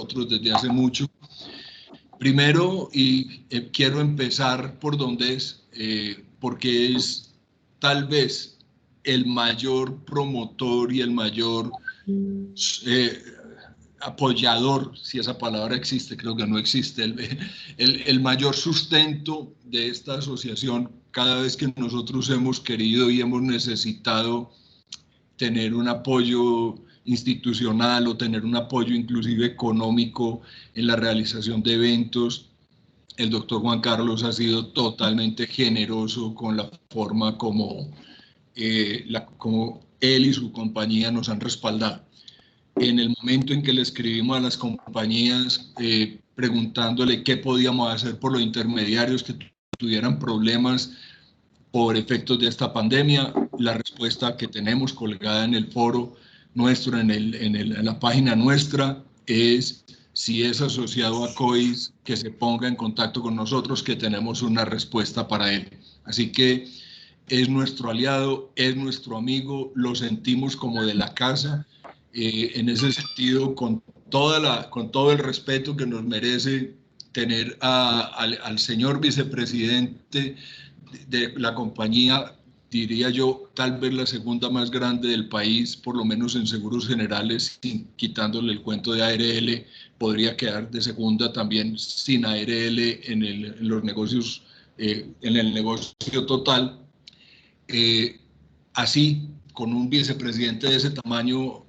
nosotros desde hace mucho. Primero, y quiero empezar por donde es, porque es tal vez el mayor promotor y el mayor apoyador, si esa palabra existe, creo que no existe, el mayor sustento de esta asociación cada vez que nosotros hemos querido y hemos necesitado tener un apoyo institucional o tener un apoyo inclusive económico en la realización de eventos. El doctor Juan Carlos ha sido totalmente generoso con la forma como él y su compañía nos han respaldado. En el momento en que le escribimos a las compañías preguntándole qué podíamos hacer por los intermediarios que tuvieran problemas por efectos de esta pandemia, la respuesta que tenemos colgada en el foro nuestro, en la página nuestra, es: si es asociado a COIS, que se ponga en contacto con nosotros, que tenemos una respuesta para él. Así que es nuestro aliado, es nuestro amigo, lo sentimos como de la casa. En ese sentido, con todo el respeto que nos merece tener al señor vicepresidente de la compañía, diría yo, tal vez la segunda más grande del país, por lo menos en seguros generales, quitándole el cuento de ARL, podría quedar de segunda también sin ARL en los negocios, en el negocio total. Así, con un vicepresidente de ese tamaño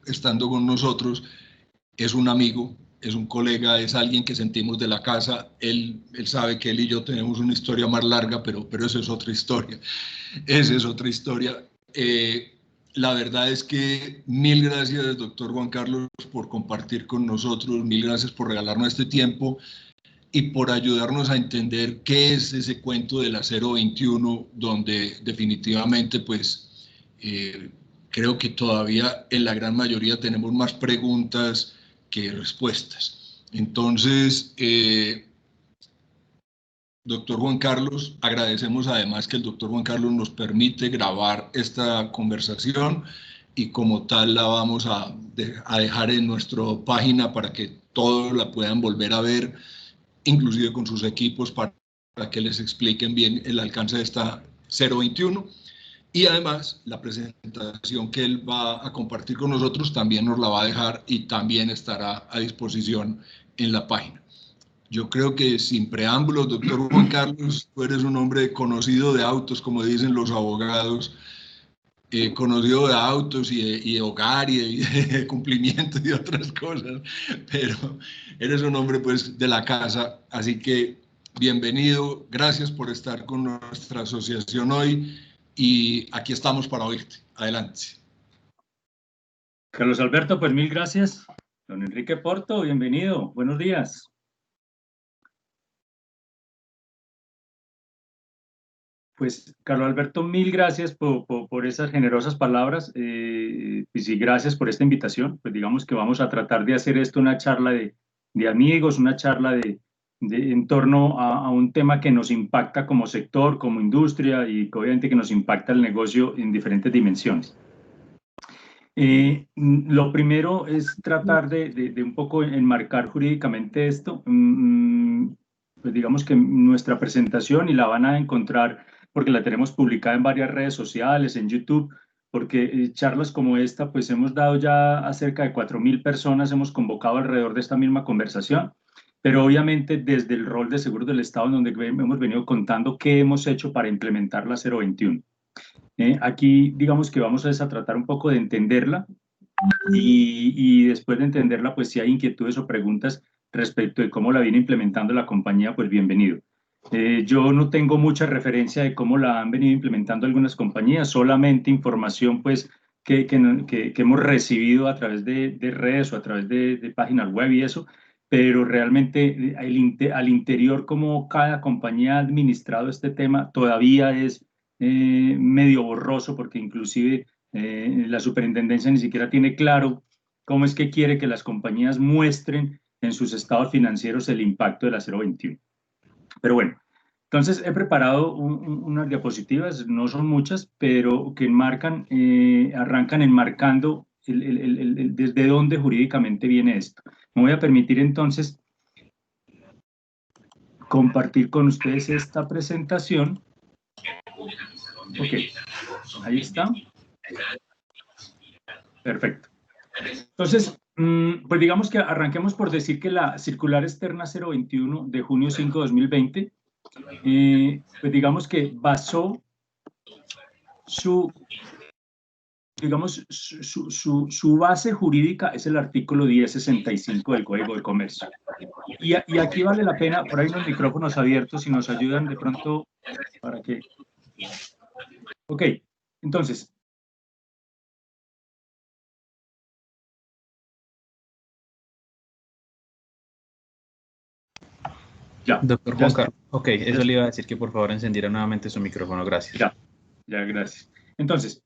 estando con nosotros, es un amigo, es un colega, es alguien que sentimos de la casa. Él sabe que él y yo tenemos una historia más larga, pero esa es otra historia. Esa es otra historia. La verdad es que mil gracias, doctor Juan Carlos, por compartir con nosotros, mil gracias por regalarnos este tiempo y por ayudarnos a entender qué es ese cuento de la 021, donde definitivamente, pues, creo que todavía en la gran mayoría tenemos más preguntas que respuestas. Entonces, doctor Juan Carlos, agradecemos además que el doctor Juan Carlos nos permite grabar esta conversación y como tal la vamos a dejar en nuestra página para que todos la puedan volver a ver, inclusive con sus equipos, para que les expliquen bien el alcance de esta 021. Y además, la presentación que él va a compartir con nosotros también nos la va a dejar y también estará a disposición en la página. Yo creo que sin preámbulos, doctor Juan Carlos, tú eres un hombre conocido de autos, como dicen los abogados, conocido de autos y de hogar y de cumplimiento y de otras cosas, pero eres un hombre pues de la casa, así que bienvenido, gracias por estar con nuestra asociación hoy y aquí estamos para oírte. Adelante. Carlos Alberto, pues mil gracias. Don Enrique Porto, bienvenido, buenos días. Pues, Carlos Alberto, mil gracias por esas generosas palabras, pues, y gracias por esta invitación. Pues digamos que vamos a tratar de hacer esto una charla de amigos, una charla en torno a un tema que nos impacta como sector, como industria y obviamente que nos impacta el negocio en diferentes dimensiones. Lo primero es tratar de un poco enmarcar jurídicamente esto. Pues digamos que nuestra presentación, y la van a encontrar porque la tenemos publicada en varias redes sociales, en YouTube, porque charlas como esta, pues hemos dado ya a cerca de 4.000 personas, hemos convocado alrededor de esta misma conversación, pero obviamente desde el rol de Seguros del Estado, en donde hemos venido contando qué hemos hecho para implementar la 021. Aquí digamos que vamos a tratar un poco de entenderla y después de entenderla, pues si hay inquietudes o preguntas respecto de cómo la viene implementando la compañía, pues bienvenido. Yo no tengo mucha referencia de cómo la han venido implementando algunas compañías, solamente información pues que hemos recibido a través de redes o a través de páginas web y eso, pero realmente al interior como cada compañía ha administrado este tema todavía es medio borroso, porque inclusive la superintendencia ni siquiera tiene claro cómo es que quiere que las compañías muestren en sus estados financieros el impacto de la 021. Pero bueno, entonces he preparado unas diapositivas, no son muchas, pero que arrancan enmarcando desde dónde jurídicamente viene esto. Me voy a permitir entonces compartir con ustedes esta presentación. Ok, ahí está. Perfecto. Entonces, pues digamos que arranquemos por decir que la circular externa 021 de junio 5 de 2020, pues digamos que basó su, digamos, su base jurídica es el artículo 1065 del Código de Comercio. Y aquí vale la pena, por ahí unos micrófonos abiertos, si nos ayudan de pronto para que... Ok, entonces... Ya. Doctor Juan Carlos, ok, eso le iba a decir que por favor encendiera nuevamente su micrófono, gracias. Ya, gracias. Entonces,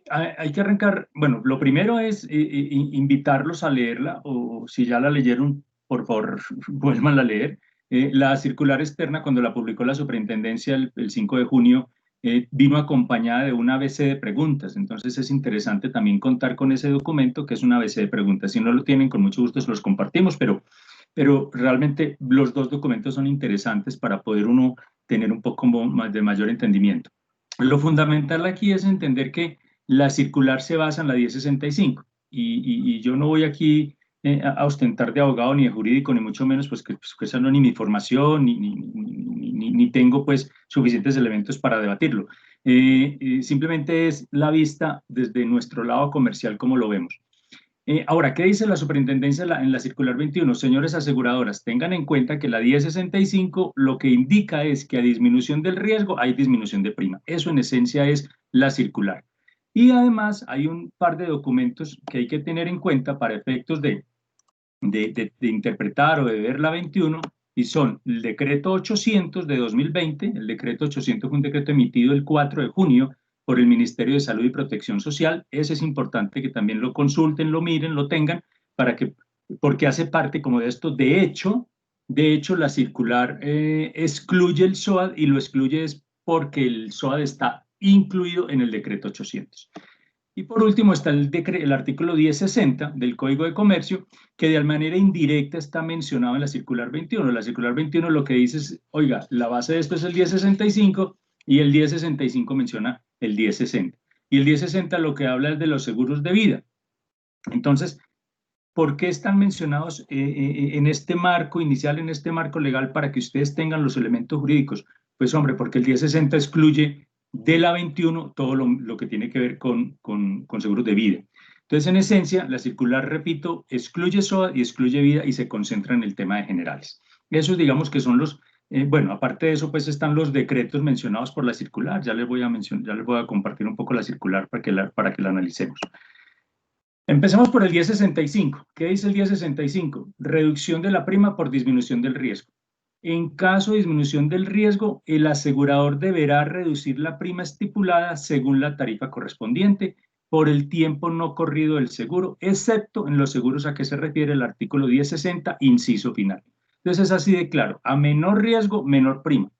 hay que arrancar, bueno, lo primero es invitarlos a leerla, o si ya la leyeron, por favor, vuelvan a leer. La circular externa, cuando la publicó la superintendencia el 5 de junio, vino acompañada de un ABC de preguntas, entonces es interesante también contar con ese documento, que es un ABC de preguntas. Si no lo tienen, con mucho gusto se los compartimos, pero realmente los dos documentos son interesantes para poder uno tener un poco más de mayor entendimiento. Lo fundamental aquí es entender que la circular se basa en la 1065 y yo no voy aquí a ostentar de abogado ni de jurídico, ni mucho menos, pues que esa no es ni mi formación, ni tengo pues suficientes elementos para debatirlo. Simplemente es la vista desde nuestro lado comercial como lo vemos. Ahora, ¿qué dice la superintendencia en la circular 21? Señores aseguradoras, tengan en cuenta que la 1065 lo que indica es que a disminución del riesgo hay disminución de prima. Eso en esencia es la circular. Y además hay un par de documentos que hay que tener en cuenta para efectos de interpretar o de ver la 21, y son el decreto 800 de 2020, el decreto 800 fue un decreto emitido el 4 de junio por el Ministerio de Salud y Protección Social. Ese es importante que también lo consulten, lo miren, lo tengan, porque hace parte como de esto. De hecho, la circular excluye el SOAD, y lo excluye es porque el SOAD está incluido en el decreto 800. Y por último está el artículo 1060 del Código de Comercio, que de manera indirecta está mencionado en la circular 21. La circular 21 lo que dice es, oiga, la base de esto es el 1065, y el 1065 menciona el 1060. Y el 1060 lo que habla es de los seguros de vida. Entonces, ¿por qué están mencionados en este marco inicial, en este marco legal, para que ustedes tengan los elementos jurídicos? Pues hombre, porque el 1060 excluye de la 21 todo lo que tiene que ver con seguros de vida. Entonces, en esencia, la circular, repito, excluye SOA y excluye vida y se concentra en el tema de generales. Esos, digamos que son los, bueno, aparte de eso, pues están los decretos mencionados por la circular. Ya les voy a compartir un poco la circular para que la analicemos. Empecemos por el 1065. ¿Qué dice el 1065? Reducción de la prima por disminución del riesgo. En caso de disminución del riesgo, el asegurador deberá reducir la prima estipulada según la tarifa correspondiente por el tiempo no corrido del seguro, excepto en los seguros a que se refiere el artículo 1060, inciso final. Entonces es así de claro: a menor riesgo, menor prima.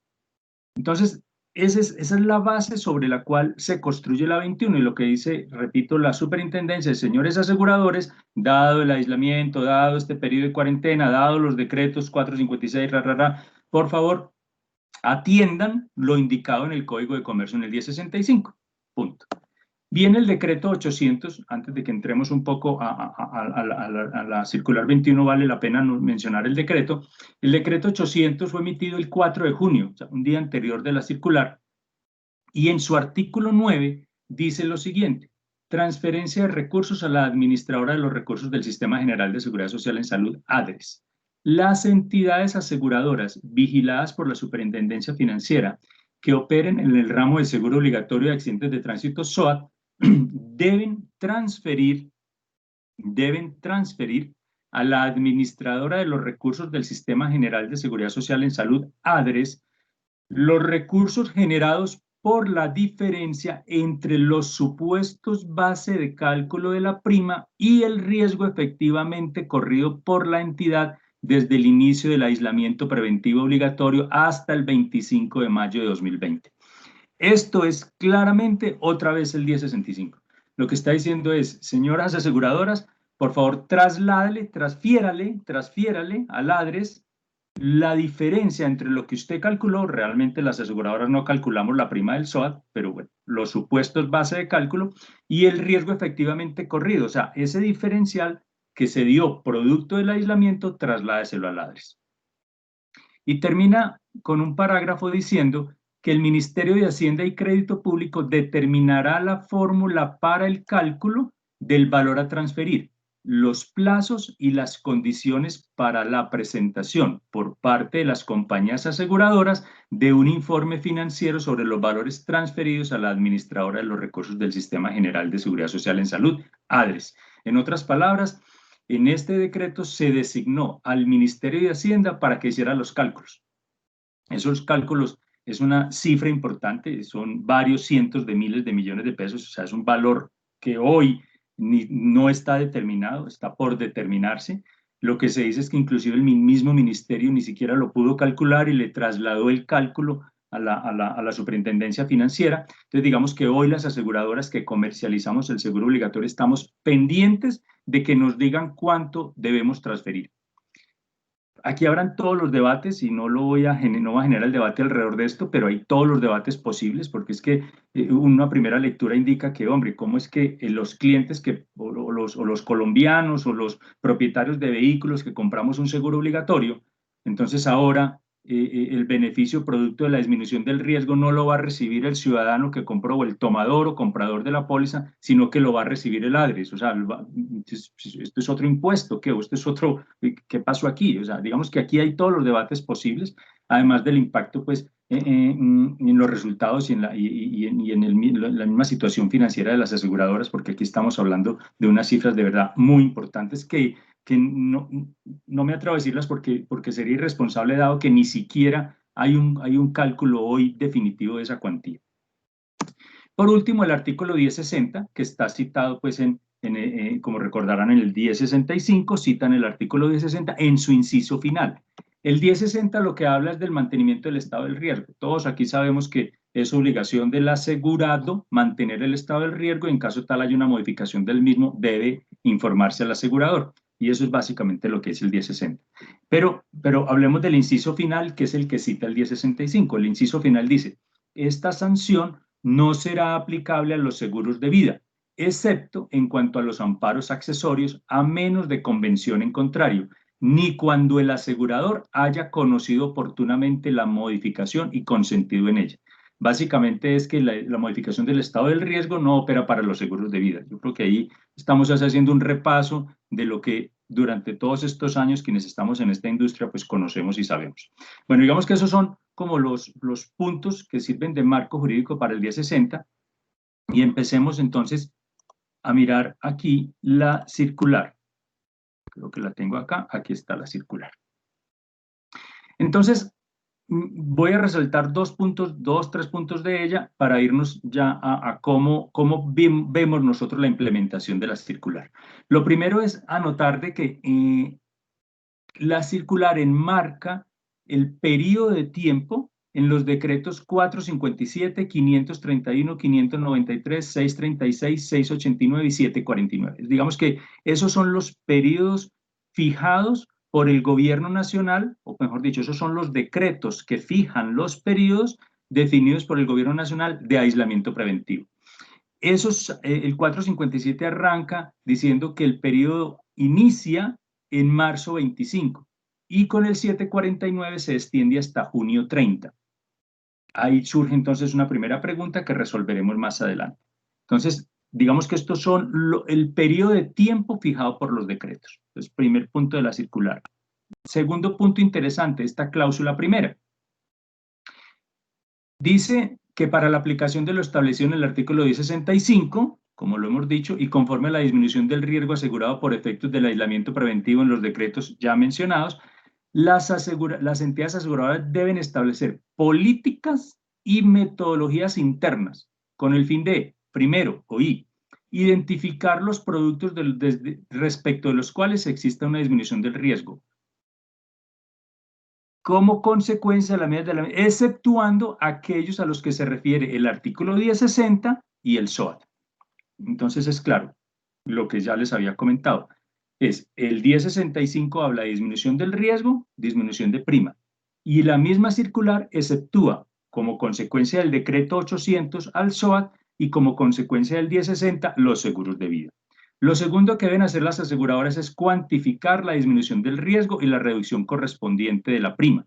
Entonces, esa es la base sobre la cual se construye la 21, y lo que dice, repito, la superintendencia: señores aseguradores, dado el aislamiento, dado este periodo de cuarentena, dado los decretos 456, por favor, atiendan lo indicado en el Código de Comercio en el 1065. Punto. Viene el decreto 800, antes de que entremos un poco a la circular 21, vale la pena mencionar el decreto. El decreto 800 fue emitido el 4 de junio, o sea, un día anterior de la circular, y en su artículo 9 dice lo siguiente: transferencia de recursos a la administradora de los recursos del Sistema General de Seguridad Social en Salud, ADRES. Las entidades aseguradoras vigiladas por la Superintendencia Financiera que operen en el ramo de seguro obligatorio de accidentes de tránsito, SOAT, deben transferir a la administradora de los recursos del Sistema General de Seguridad Social en Salud, ADRES, los recursos generados por la diferencia entre los supuestos base de cálculo de la prima y el riesgo efectivamente corrido por la entidad desde el inicio del aislamiento preventivo obligatorio hasta el 25 de mayo de 2020. Esto es claramente otra vez el 1065. Lo que está diciendo es: señoras aseguradoras, por favor, transfiérale al ADRES la diferencia entre lo que usted calculó. Realmente las aseguradoras no calculamos la prima del SOAT, pero bueno, los supuestos base de cálculo y el riesgo efectivamente corrido. O sea, ese diferencial que se dio producto del aislamiento, trasládeselo al ADRES. Y termina con un parágrafo diciendo que el Ministerio de Hacienda y Crédito Público determinará la fórmula para el cálculo del valor a transferir, los plazos y las condiciones para la presentación por parte de las compañías aseguradoras de un informe financiero sobre los valores transferidos a la administradora de los recursos del Sistema General de Seguridad Social en Salud, ADRES. En otras palabras, en este decreto se designó al Ministerio de Hacienda para que hiciera los cálculos. Esos cálculos es una cifra importante, son varios cientos de miles de millones de pesos, o sea, es un valor que hoy no está determinado, está por determinarse. Lo que se dice es que inclusive el mismo ministerio ni siquiera lo pudo calcular y le trasladó el cálculo a la superintendencia financiera. Entonces, digamos que hoy las aseguradoras que comercializamos el seguro obligatorio estamos pendientes de que nos digan cuánto debemos transferir. Aquí habrán todos los debates y no va a generar el debate alrededor de esto, pero hay todos los debates posibles, porque es que una primera lectura indica que, hombre, ¿cómo es que los clientes o los colombianos o los propietarios de vehículos que compramos un seguro obligatorio, entonces ahora el beneficio producto de la disminución del riesgo no lo va a recibir el ciudadano que compró o el tomador o comprador de la póliza, sino que lo va a recibir el ADRES? O sea, esto es otro impuesto, ¿qué? Esto es otro, ¿qué pasó aquí? O sea, digamos que aquí hay todos los debates posibles, además del impacto, pues, en los resultados y en la misma situación financiera de las aseguradoras, porque aquí estamos hablando de unas cifras de verdad muy importantes que no me atrevo a decirlas porque sería irresponsable, dado que ni siquiera hay un cálculo hoy definitivo de esa cuantía. Por último, el artículo 1060, que está citado, pues, como recordarán, en el 1065, citan el artículo 1060 en su inciso final. El 1060 lo que habla es del mantenimiento del estado del riesgo. Todos aquí sabemos que es obligación del asegurado mantener el estado del riesgo y en caso tal haya una modificación del mismo, debe informarse al asegurador. Y eso es básicamente lo que es el 1060. Pero hablemos del inciso final, que es el que cita el 1065. El inciso final dice: esta sanción no será aplicable a los seguros de vida, excepto en cuanto a los amparos accesorios, a menos de convención en contrario, ni cuando el asegurador haya conocido oportunamente la modificación y consentido en ella. Básicamente es que la modificación del estado del riesgo no opera para los seguros de vida. Yo creo que ahí estamos haciendo un repaso de lo que durante todos estos años quienes estamos en esta industria pues conocemos y sabemos. Bueno, digamos que esos son como los puntos que sirven de marco jurídico para el 1060 y empecemos entonces a mirar aquí la circular. Creo que la tengo acá, aquí está la circular. Entonces, voy a resaltar tres puntos de ella para irnos ya a cómo vemos nosotros la implementación de la circular. Lo primero es anotar de que la circular enmarca el periodo de tiempo en los decretos 457, 531, 593, 636, 689 y 749. Digamos que esos son los periodos fijados por el gobierno nacional, o mejor dicho, esos son los decretos que fijan los periodos definidos por el gobierno nacional de aislamiento preventivo. El 457 arranca diciendo que el periodo inicia en marzo 25 y con el 749 se extiende hasta junio 30. Ahí surge entonces una primera pregunta que resolveremos más adelante. Entonces, digamos que estos son el periodo de tiempo fijado por los decretos. Entonces, primer punto de la circular. Segundo punto interesante, esta cláusula primera. Dice que para la aplicación de lo establecido en el artículo 1065, como lo hemos dicho, y conforme a la disminución del riesgo asegurado por efectos del aislamiento preventivo en los decretos ya mencionados, las entidades aseguradoras deben establecer políticas y metodologías internas con el fin de, primero, identificar los productos respecto de los cuales exista una disminución del riesgo, como consecuencia de la medida exceptuando aquellos a los que se refiere el artículo 1060 y el SOAT. Entonces es claro lo que ya les había comentado. El 1065 habla de disminución del riesgo, disminución de prima. Y la misma circular exceptúa como consecuencia del decreto 800 al SOAT y como consecuencia del 1060 los seguros de vida. Lo segundo que deben hacer las aseguradoras es cuantificar la disminución del riesgo y la reducción correspondiente de la prima,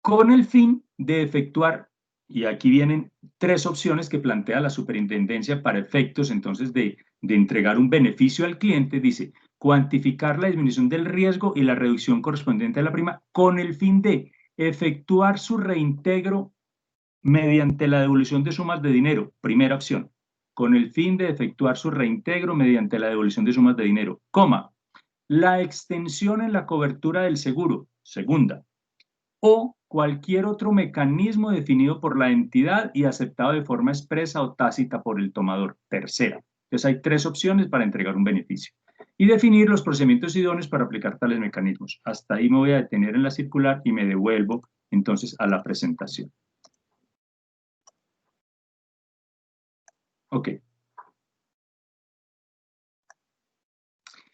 con el fin de efectuar, y aquí vienen 3 opciones que plantea la superintendencia para efectos entonces de entregar un beneficio al cliente. Dice, cuantificar la disminución del riesgo y la reducción correspondiente a la prima con el fin de efectuar su reintegro mediante la devolución de sumas de dinero, primera opción, con el fin de efectuar su reintegro mediante la devolución de sumas de dinero, coma, la extensión en la cobertura del seguro, segunda, o cualquier otro mecanismo definido por la entidad y aceptado de forma expresa o tácita por el tomador, tercera. Entonces hay 3 opciones para entregar un beneficio y definir los procedimientos idóneos para aplicar tales mecanismos. Hasta ahí me voy a detener en la circular y me devuelvo entonces a la presentación. Ok.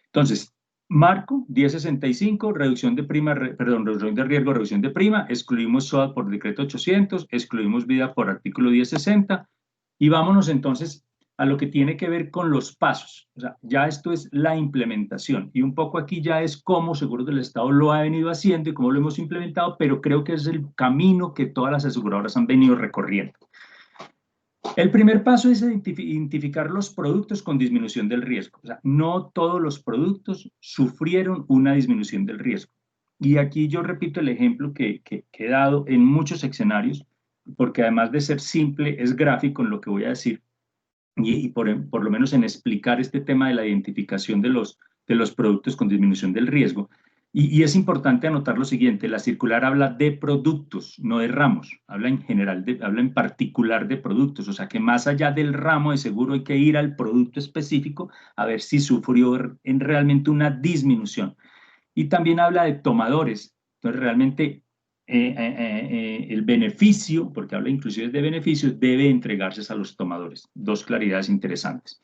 Entonces, marco 1065, reducción de prima, reducción de riesgo, reducción de prima, excluimos SOAT por decreto 800, excluimos vida por artículo 1060 y vámonos entonces a lo que tiene que ver con los pasos. O sea, ya esto es la implementación y un poco aquí ya es cómo Seguros del Estado lo ha venido haciendo y cómo lo hemos implementado, pero creo que es el camino que todas las aseguradoras han venido recorriendo. El primer paso es identificar los productos con disminución del riesgo. O sea, no todos los productos sufrieron una disminución del riesgo. Y aquí yo repito el ejemplo que he dado en muchos escenarios, porque además de ser simple, es gráfico en lo que voy a decir. Y por lo menos en explicar este tema de la identificación de los productos con disminución del riesgo. Y es importante anotar lo siguiente, la circular habla de productos, no de ramos, habla en general, habla en particular de productos, o sea que más allá del ramo de seguro hay que ir al producto específico a ver si sufrió realmente una disminución. Y también habla de tomadores, entonces realmente el beneficio, porque habla inclusive de beneficios, debe entregarse a los tomadores. 2 claridades interesantes.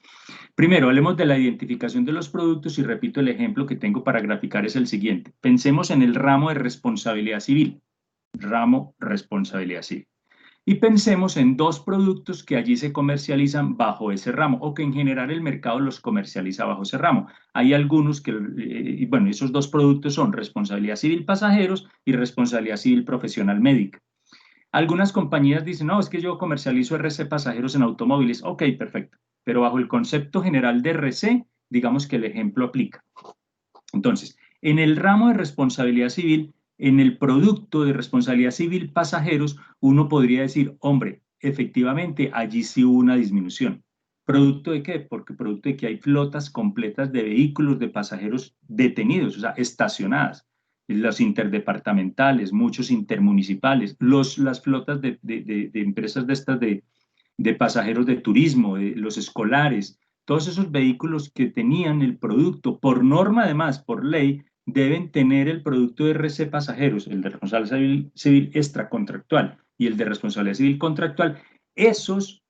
Primero, hablemos de la identificación de los productos y repito el ejemplo que tengo para graficar es el siguiente. Pensemos en el ramo de responsabilidad civil. Ramo responsabilidad civil. Y pensemos en 2 productos que allí se comercializan bajo ese ramo o que en general el mercado los comercializa bajo ese ramo. Hay algunos que, bueno, esos 2 productos son responsabilidad civil pasajeros y responsabilidad civil profesional médica. Algunas compañías dicen, no, es que yo comercializo RC pasajeros en automóviles. Ok, perfecto. Pero bajo el concepto general de RC, digamos que el ejemplo aplica. Entonces, en el ramo de responsabilidad civil, en el producto de responsabilidad civil pasajeros, uno podría decir, hombre, efectivamente, allí sí hubo una disminución. ¿Producto de qué? Porque producto de que hay flotas completas de vehículos de pasajeros detenidos, o sea, estacionadas. Los interdepartamentales, muchos intermunicipales, las flotas de empresas de estas de pasajeros de turismo, de los escolares, todos esos vehículos que tenían el producto, por norma además, por ley, deben tener el producto de RC pasajeros, el de responsabilidad civil extracontractual y el de responsabilidad civil contractual. Esos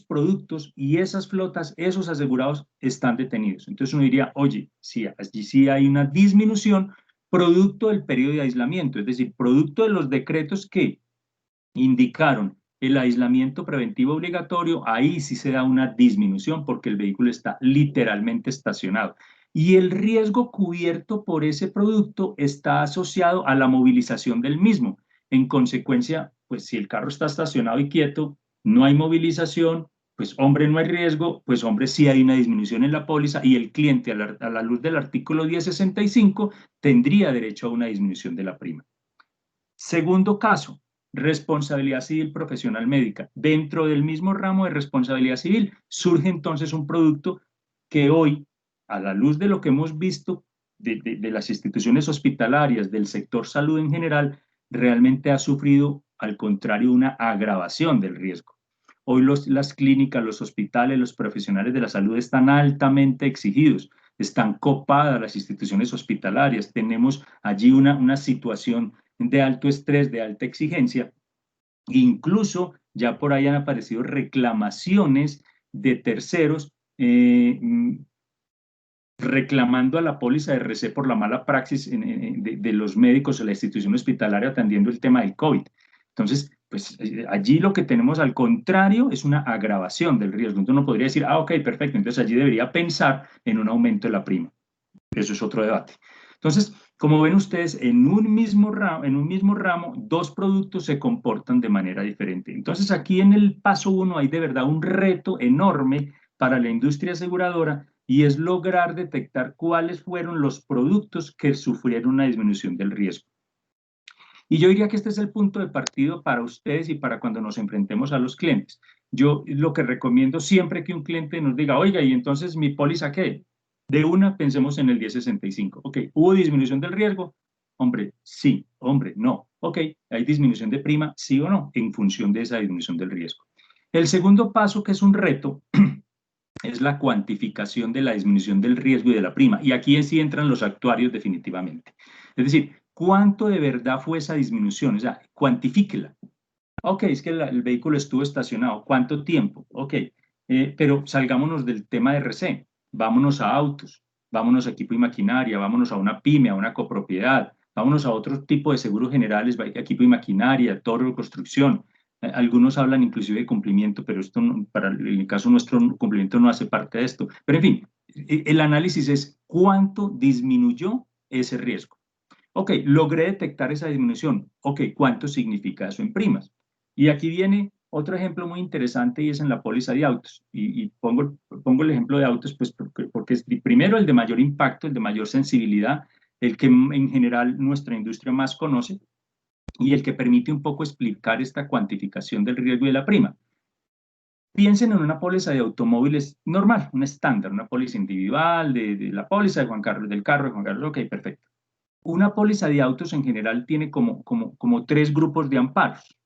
productos y esas flotas, esos asegurados están detenidos. Entonces uno diría, oye, sí, allí sí hay una disminución producto del periodo de aislamiento, es decir, producto de los decretos que indicaron el aislamiento preventivo obligatorio, ahí sí se da una disminución porque el vehículo está literalmente estacionado. Y el riesgo cubierto por ese producto está asociado a la movilización del mismo. En consecuencia, pues si el carro está estacionado y quieto, no hay movilización, pues hombre, no hay riesgo, pues hombre, sí hay una disminución en la póliza y el cliente a la luz del artículo 1065 tendría derecho a una disminución de la prima. Segundo caso, responsabilidad civil profesional médica. Dentro del mismo ramo de responsabilidad civil surge entonces un producto que hoy, a la luz de lo que hemos visto de las instituciones hospitalarias, del sector salud en general, realmente ha sufrido, al contrario, una agravación del riesgo. Hoy las clínicas, los hospitales, los profesionales de la salud están altamente exigidos, están copadas las instituciones hospitalarias, tenemos allí una situación de alto estrés, de alta exigencia. Incluso ya por ahí han aparecido reclamaciones de terceros reclamando a la póliza de RC por la mala praxis de los médicos o la institución hospitalaria atendiendo el tema del COVID. Entonces, pues allí lo que tenemos al contrario es una agravación del riesgo. Entonces uno podría decir, ok, perfecto, entonces allí debería pensar en un aumento de la prima. Eso es otro debate. Entonces, como ven ustedes, en un mismo ramo, dos productos se comportan de manera diferente. Entonces, aquí en el paso 1 hay de verdad un reto enorme para la industria aseguradora y es lograr detectar cuáles fueron los productos que sufrieron una disminución del riesgo. Y yo diría que este es el punto de partida para ustedes y para cuando nos enfrentemos a los clientes. Yo lo que recomiendo siempre que un cliente nos diga, oiga, ¿y entonces mi póliza qué? De una, pensemos en el 1065. Ok, ¿hubo disminución del riesgo? Hombre, sí. Hombre, no. Ok, ¿hay disminución de prima? Sí o no, en función de esa disminución del riesgo. El segundo paso, que es un reto, es la cuantificación de la disminución del riesgo y de la prima. Y aquí sí entran los actuarios definitivamente. Es decir, ¿cuánto de verdad fue esa disminución? O sea, cuantifíquela. Ok, es que el vehículo estuvo estacionado. ¿Cuánto tiempo? Ok, pero salgámonos del tema de RC. Vámonos a autos, vámonos a equipo y maquinaria, vámonos a una pyme, a una copropiedad, vámonos a otro tipo de seguros generales, equipo y maquinaria, toro de construcción. Algunos hablan inclusive de cumplimiento, pero esto no, para el caso nuestro, cumplimiento no hace parte de esto. Pero en fin, el análisis es cuánto disminuyó ese riesgo. Ok, logré detectar esa disminución. Ok, ¿cuánto significa eso en primas? Y aquí viene otro ejemplo muy interesante y es en la póliza de autos. Y pongo el ejemplo de autos pues porque es primero el de mayor impacto, el de mayor sensibilidad, el que en general nuestra industria más conoce y el que permite un poco explicar esta cuantificación del riesgo y de la prima. Piensen en una póliza de automóviles normal, un estándar, una póliza individual de la póliza de Juan Carlos, del carro de Juan Carlos, ok, perfecto. Una póliza de autos en general tiene como tres grupos de amparos.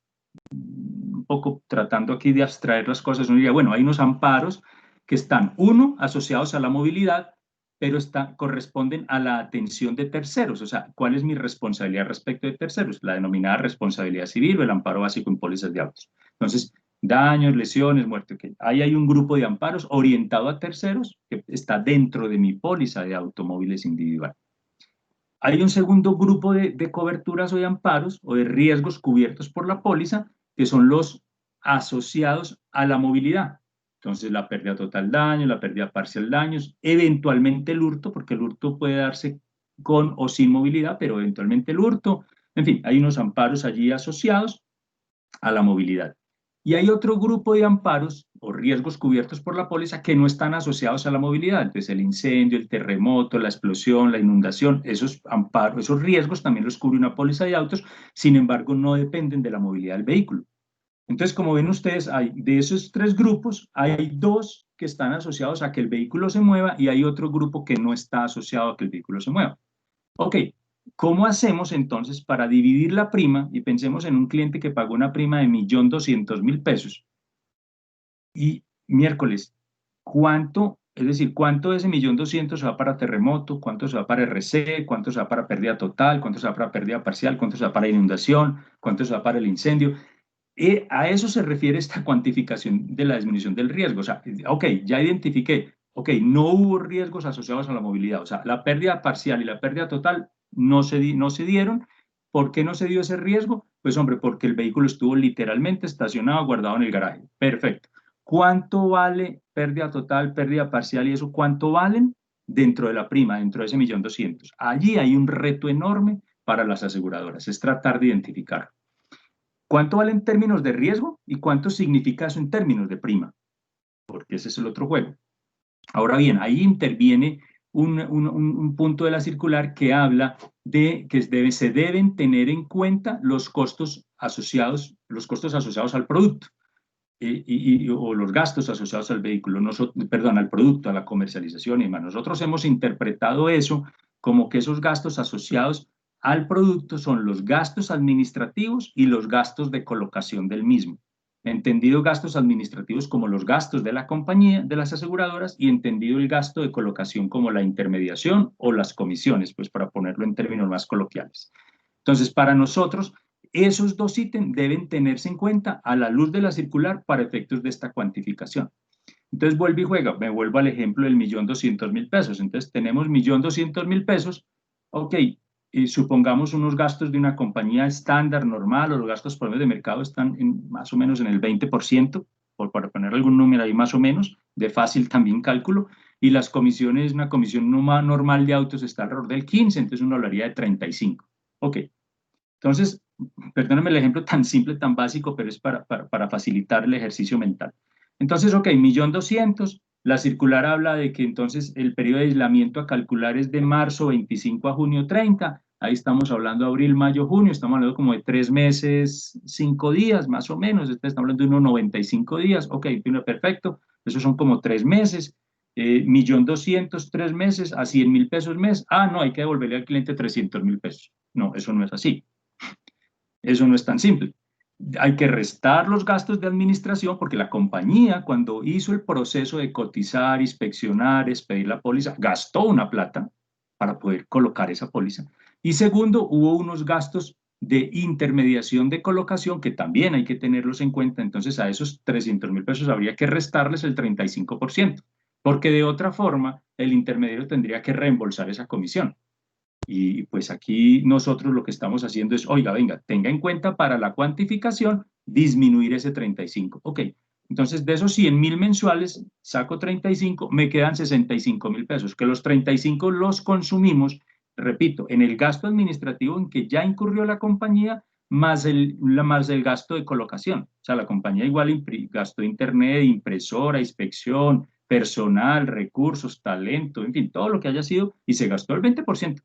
Un poco tratando aquí de abstraer las cosas, uno diría, bueno, hay unos amparos que están, uno, asociados a la movilidad, pero corresponden a la atención de terceros, o sea, ¿cuál es mi responsabilidad respecto de terceros? La denominada responsabilidad civil o el amparo básico en pólizas de autos. Entonces, daños, lesiones, muerte, okay. Ahí hay un grupo de amparos orientado a terceros que está dentro de mi póliza de automóviles individual. Hay un segundo grupo de coberturas o de amparos o de riesgos cubiertos por la póliza, que son los asociados a la movilidad. Entonces, la pérdida total daño, la pérdida parcial daños, eventualmente el hurto, porque el hurto puede darse con o sin movilidad, pero eventualmente el hurto. En fin, hay unos amparos allí asociados a la movilidad. Y hay otro grupo de amparos o riesgos cubiertos por la póliza que no están asociados a la movilidad. Entonces, el incendio, el terremoto, la explosión, la inundación, esos amparos, esos riesgos también los cubre una póliza de autos, sin embargo, no dependen de la movilidad del vehículo. Entonces, como ven ustedes, de esos tres grupos, hay dos que están asociados a que el vehículo se mueva y hay otro grupo que no está asociado a que el vehículo se mueva. Ok, ¿cómo hacemos entonces para dividir la prima? Y pensemos en un cliente que pagó una prima de 1.200.000 pesos. Y miércoles, ¿cuánto? Es decir, ¿cuánto de ese 1.200.000 se va para terremoto? ¿Cuánto se va para RC? ¿Cuánto se va para pérdida total? ¿Cuánto se va para pérdida parcial? ¿Cuánto se va para inundación? ¿Cuánto se va para el incendio? A eso se refiere esta cuantificación de la disminución del riesgo. O sea, ok, ya identifiqué, ok, no hubo riesgos asociados a la movilidad. O sea, la pérdida parcial y la pérdida total no se dieron. ¿Por qué no se dio ese riesgo? Pues hombre, porque el vehículo estuvo literalmente estacionado, guardado en el garaje. Perfecto. ¿Cuánto vale pérdida total, pérdida parcial y eso? ¿Cuánto valen? Dentro de la prima, dentro de ese 1.200.000. Allí hay un reto enorme para las aseguradoras, es tratar de identificar cuánto vale en términos de riesgo y cuánto significa eso en términos de prima, porque ese es el otro juego. Ahora bien, ahí interviene un punto de la circular que habla de que se deben tener en cuenta los costos asociados al producto. O los gastos asociados al vehículo, al producto, a la comercialización y demás. Nosotros hemos interpretado eso como que esos gastos asociados al producto son los gastos administrativos y los gastos de colocación del mismo. Entendido gastos administrativos como los gastos de la compañía, de las aseguradoras, y entendido el gasto de colocación como la intermediación o las comisiones, pues para ponerlo en términos más coloquiales. Entonces, para nosotros, esos dos ítems deben tenerse en cuenta a la luz de la circular para efectos de esta cuantificación. Entonces vuelve y juega, me vuelvo al ejemplo del 1.200.000 pesos. Entonces tenemos 1.200.000 pesos, ok, y supongamos unos gastos de una compañía estándar, normal, o los gastos promedio de mercado están más o menos en el 20%, para poner algún número ahí más o menos, de fácil también cálculo, y las comisiones, una comisión normal de autos está alrededor del 15, entonces uno hablaría de 35. Ok, entonces, perdóname el ejemplo tan simple, tan básico, pero es para facilitar el ejercicio mental. Entonces, ok, 1.200.000, la circular habla de que entonces el periodo de aislamiento a calcular es de marzo 25 a junio 30, ahí estamos hablando de abril, mayo, junio, estamos hablando como de 3 meses, 5 días, más o menos, estamos hablando de unos 95 días, ok, perfecto, esos son como 3 meses, 1.200.000, 3 meses, a 100.000 pesos mes, no, hay que devolverle al cliente 300.000 pesos, no, eso no es así. Eso no es tan simple. Hay que restar los gastos de administración porque la compañía, cuando hizo el proceso de cotizar, inspeccionar, expedir la póliza, gastó una plata para poder colocar esa póliza. Y segundo, hubo unos gastos de intermediación de colocación que también hay que tenerlos en cuenta. Entonces, a esos 300.000 pesos habría que restarles el 35%, porque de otra forma, el intermediario tendría que reembolsar esa comisión. Y pues aquí nosotros lo que estamos haciendo es, oiga, venga, tenga en cuenta para la cuantificación disminuir ese 35. Ok, entonces de esos 100.000 mensuales saco 35, me quedan 65.000 pesos, que los 35 los consumimos, repito, en el gasto administrativo en que ya incurrió la compañía, más el gasto de colocación. O sea, la compañía igual gastó internet, impresora, inspección, personal, recursos, talento, en fin, todo lo que haya sido, y se gastó el 20%.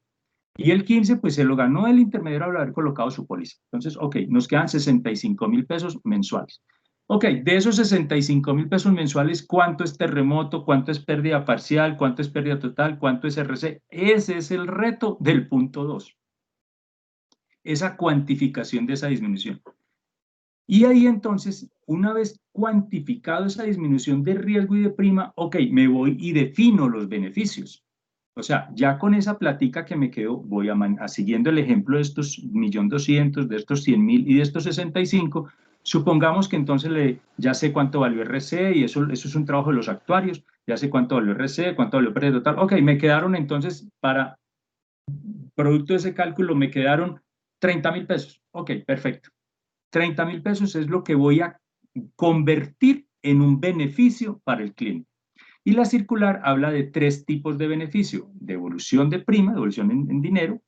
Y el 15, pues se lo ganó el intermediario al haber colocado su póliza. Entonces, ok, nos quedan 65.000 pesos mensuales. Ok, de esos 65.000 pesos mensuales, ¿cuánto es terremoto? ¿Cuánto es pérdida parcial? ¿Cuánto es pérdida total? ¿Cuánto es RC? Ese es el reto del punto 2. Esa cuantificación de esa disminución. Y ahí entonces, una vez cuantificado esa disminución de riesgo y de prima, ok, me voy y defino los beneficios. O sea, ya con esa platica que me quedo, voy siguiendo el ejemplo de estos 1.200.000, de estos 100.000 y de estos 65, supongamos que entonces ya sé cuánto valió RC y eso es un trabajo de los actuarios, ya sé cuánto valió RC, cuánto valió pérdida total. Ok, me quedaron entonces para producto de ese cálculo, me quedaron 30.000 pesos. Ok, perfecto. 30.000 pesos es lo que voy a convertir en un beneficio para el cliente. Y la circular habla de 3 tipos de beneficio: devolución de prima, devolución en dinero;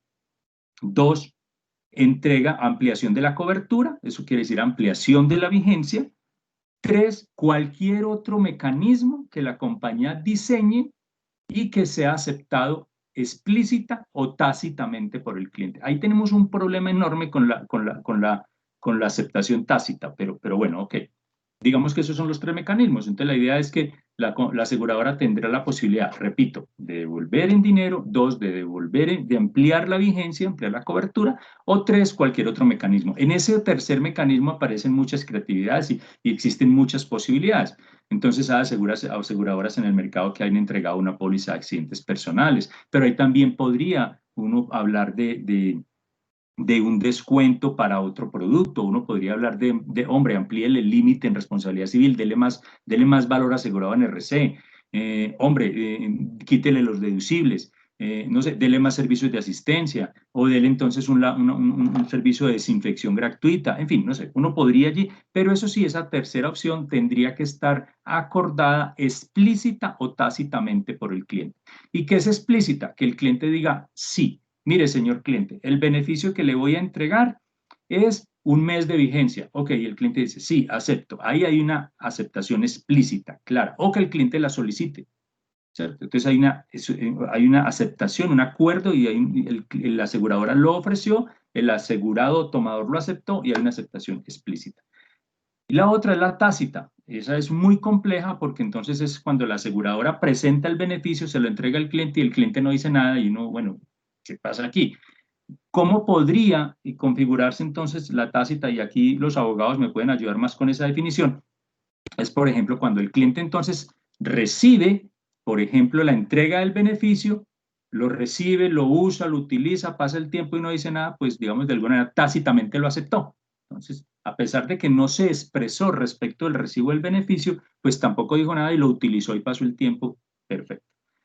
2, entrega, ampliación de la cobertura, eso quiere decir ampliación de la vigencia; 3, cualquier otro mecanismo que la compañía diseñe y que sea aceptado explícita o tácitamente por el cliente. Ahí tenemos un problema enorme con la aceptación tácita, pero bueno, ok. Digamos que esos son los 3 mecanismos. Entonces la idea es que la aseguradora tendrá la posibilidad, repito, de devolver en dinero; 2, de ampliar la vigencia, ampliar la cobertura; o 3, cualquier otro mecanismo. En ese tercer mecanismo aparecen muchas creatividades y existen muchas posibilidades. Entonces hay aseguradoras en el mercado que han entregado una póliza de accidentes personales, pero ahí también podría uno hablar de un descuento para otro producto. Uno podría hablar hombre, amplíele el límite en responsabilidad civil, dele más valor asegurado en RC, hombre, quítele los deducibles, no sé, dele más servicios de asistencia, o dele entonces un servicio de desinfección gratuita, en fin, no sé, uno podría allí, pero eso sí, esa tercera opción tendría que estar acordada explícita o tácitamente por el cliente. ¿Y qué es explícita? Que el cliente diga sí. Mire, señor cliente, el beneficio que le voy a entregar es un mes de vigencia. Ok, y el cliente dice, sí, acepto. Ahí hay una aceptación explícita, clara, o que el cliente la solicite, ¿cierto? Entonces hay una aceptación, un acuerdo, y la aseguradora lo ofreció, el asegurado tomador lo aceptó y hay una aceptación explícita. Y la otra es la tácita. Esa es muy compleja porque entonces es cuando la aseguradora presenta el beneficio, se lo entrega al cliente y el cliente no dice nada y uno, bueno, ¿qué pasa aquí? ¿Cómo podría configurarse entonces la tácita? Y aquí los abogados me pueden ayudar más con esa definición. Es, por ejemplo, cuando el cliente entonces recibe, por ejemplo, la entrega del beneficio, lo recibe, lo usa, lo utiliza, pasa el tiempo y no dice nada, pues digamos de alguna manera tácitamente lo aceptó. Entonces, a pesar de que no se expresó respecto del recibo del beneficio, pues tampoco dijo nada y lo utilizó y pasó el tiempo perfecto.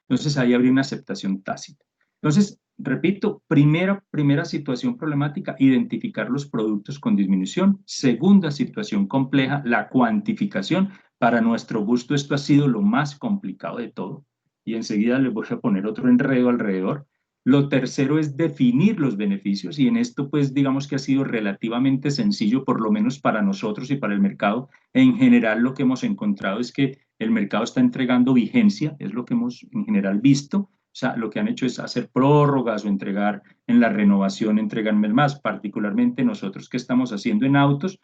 Entonces, ahí habría una aceptación tácita. Entonces, repito, primera situación problemática, identificar los productos con disminución. Segunda situación compleja, la cuantificación. Para nuestro gusto, esto ha sido lo más complicado de todo. Y enseguida les voy a poner otro enredo alrededor. Lo tercero es definir los beneficios y en esto pues digamos que ha sido relativamente sencillo, por lo menos para nosotros y para el mercado. En general lo que hemos encontrado es que el mercado está entregando vigencia, es lo que hemos en general visto. O sea, lo que han hecho es hacer prórrogas o entregar en la renovación, entregan más, particularmente nosotros que estamos haciendo en autos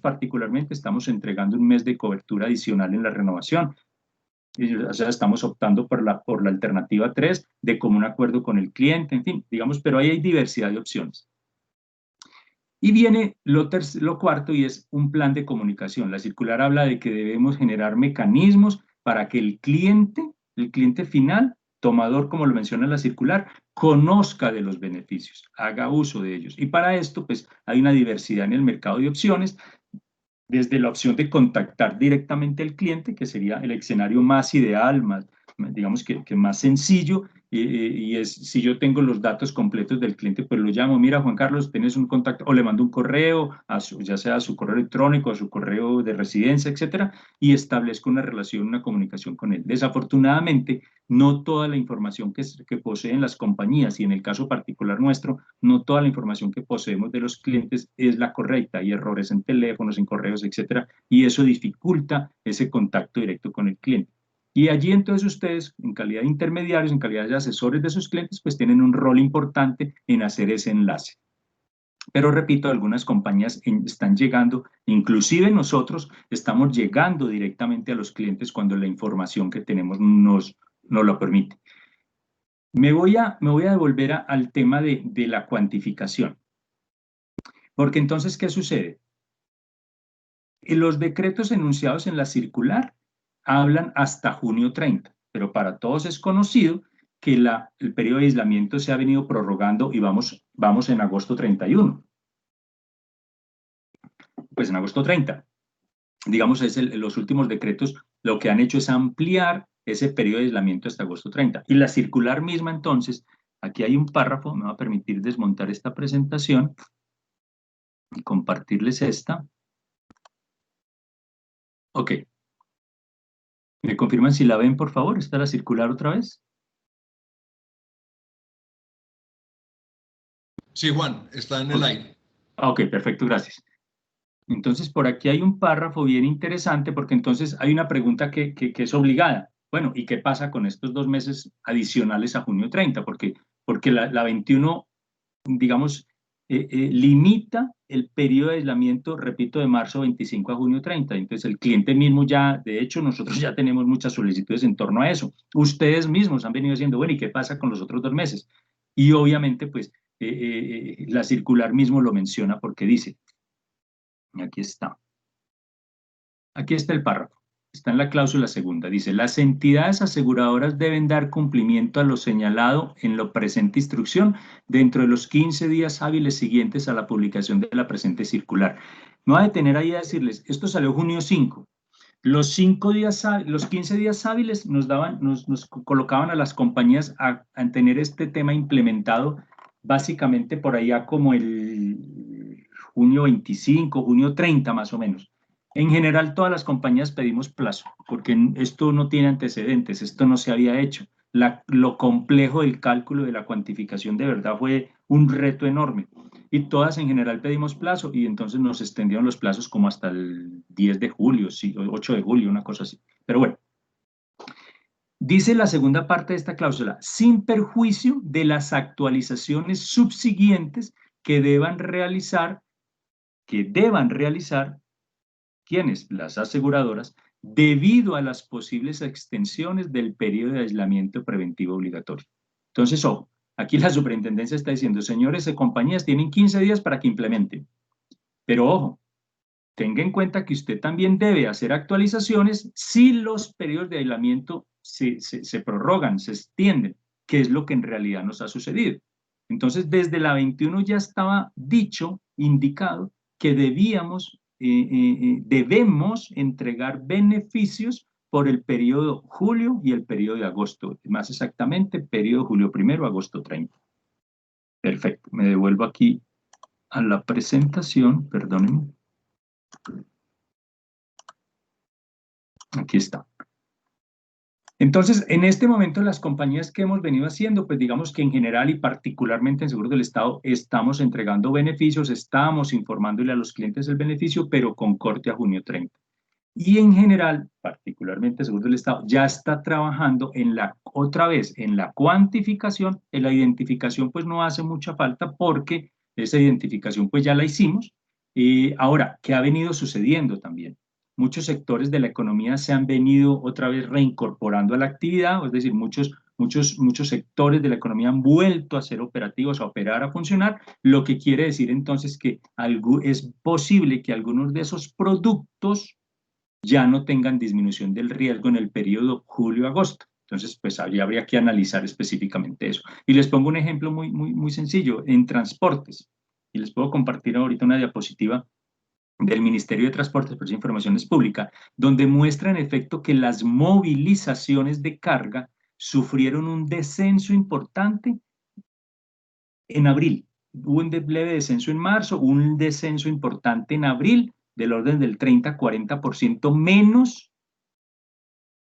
particularmente estamos entregando un mes de cobertura adicional en la renovación. O sea, estamos optando por la alternativa 3 de común acuerdo con el cliente, en fin, digamos, pero ahí hay diversidad de opciones. Y viene lo cuarto y es un plan de comunicación. La circular habla de que debemos generar mecanismos para que el cliente final, tomador, como lo menciona la circular, conozca de los beneficios, haga uso de ellos. Y para esto, pues, hay una diversidad en el mercado de opciones, desde la opción de contactar directamente al cliente, que sería el escenario más ideal, más, digamos que más sencillo, y es si yo tengo los datos completos del cliente, pues lo llamo, mira Juan Carlos, tienes un contacto, o le mando un correo, ya sea a su correo electrónico, a su correo de residencia, etcétera, y establezco una relación, una comunicación con él. Desafortunadamente, no toda la información que poseen las compañías, y en el caso particular nuestro, no toda la información que poseemos de los clientes es la correcta. Hay errores en teléfonos, en correos, etcétera, y eso dificulta ese contacto directo con el cliente. Y allí entonces ustedes, en calidad de intermediarios, en calidad de asesores de sus clientes, pues tienen un rol importante en hacer ese enlace. Pero repito, algunas compañías están llegando, inclusive nosotros estamos llegando directamente a los clientes cuando la información que tenemos nos lo permite. Me voy a devolver al tema de la cuantificación. Porque entonces, ¿qué sucede? Los decretos enunciados en la circular hablan hasta junio 30, pero para todos es conocido que el periodo de aislamiento se ha venido prorrogando y vamos en agosto 31. Pues en agosto 30. Digamos, los últimos decretos lo que han hecho es ampliar ese periodo de aislamiento hasta agosto 30. Y la circular misma, entonces, aquí hay un párrafo, me va a permitir desmontar esta presentación y compartirles esta. Ok. ¿Me confirman si la ven, por favor? ¿Está la circular otra vez? Sí, Juan, está en el aire. Ok, perfecto, gracias. Entonces, por aquí hay un párrafo bien interesante porque entonces hay una pregunta que es obligada. Bueno, ¿y qué pasa con estos 2 meses adicionales a junio 30? Porque la 21, digamos, limita el periodo de aislamiento, repito, de marzo 25 a junio 30. Entonces, el cliente mismo ya, de hecho, nosotros ya tenemos muchas solicitudes en torno a eso. Ustedes mismos han venido diciendo, bueno, ¿y qué pasa con los otros 2 meses? Y obviamente, pues, la circular mismo lo menciona porque dice, aquí está. Aquí está el párrafo. Está en la cláusula segunda. Dice, las entidades aseguradoras deben dar cumplimiento a lo señalado en la presente instrucción dentro de los 15 días hábiles siguientes a la publicación de la presente circular. Me voy a detener ahí a decirles, esto salió junio 5. Los 15 días hábiles nos colocaban a las compañías a tener este tema implementado básicamente por allá como el junio 25, junio 30 más o menos. En general, todas las compañías pedimos plazo, porque esto no tiene antecedentes, esto no se había hecho. Lo complejo del cálculo de la cuantificación de verdad fue un reto enorme. Y todas en general pedimos plazo y entonces nos extendieron los plazos como hasta el 10 de julio, sí, 8 de julio, una cosa así. Pero bueno, dice la segunda parte de esta cláusula, sin perjuicio de las actualizaciones subsiguientes que deban realizar, ¿quiénes? Las aseguradoras, debido a las posibles extensiones del periodo de aislamiento preventivo obligatorio. Entonces, ojo, aquí la superintendencia está diciendo, señores de compañías, tienen 15 días para que implementen. Pero ojo, tenga en cuenta que usted también debe hacer actualizaciones si los periodos de aislamiento se prorrogan, se extienden, que es lo que en realidad nos ha sucedido. Entonces, desde la 21 ya estaba dicho, indicado, que debemos entregar beneficios por el periodo julio y el periodo de agosto, más exactamente periodo julio 1, agosto 30. Perfecto, me devuelvo aquí a la presentación, perdónenme. Aquí está. Entonces, en este momento, las compañías que hemos venido haciendo, pues digamos que en general y particularmente en Seguros del Estado, estamos entregando beneficios, estamos informándole a los clientes el beneficio, pero con corte a junio 30. Y en general, particularmente Seguros del Estado, ya está trabajando en otra vez, en la cuantificación. En la identificación pues no hace mucha falta porque esa identificación pues ya la hicimos. Ahora, ¿qué ha venido sucediendo también? Muchos sectores de la economía se han venido otra vez reincorporando a la actividad, es decir, muchos sectores de la economía han vuelto a ser operativos, a operar, a funcionar, lo que quiere decir entonces que es posible que algunos de esos productos ya no tengan disminución del riesgo en el periodo julio-agosto. Entonces, pues habría que analizar específicamente eso. Y les pongo un ejemplo muy sencillo, en transportes. Y les puedo compartir ahorita una diapositiva del Ministerio de Transportes, por esa información es pública, donde muestra en efecto que las movilizaciones de carga sufrieron un descenso importante en abril. Hubo un leve descenso en marzo, un descenso importante en abril, del orden del 30-40% menos,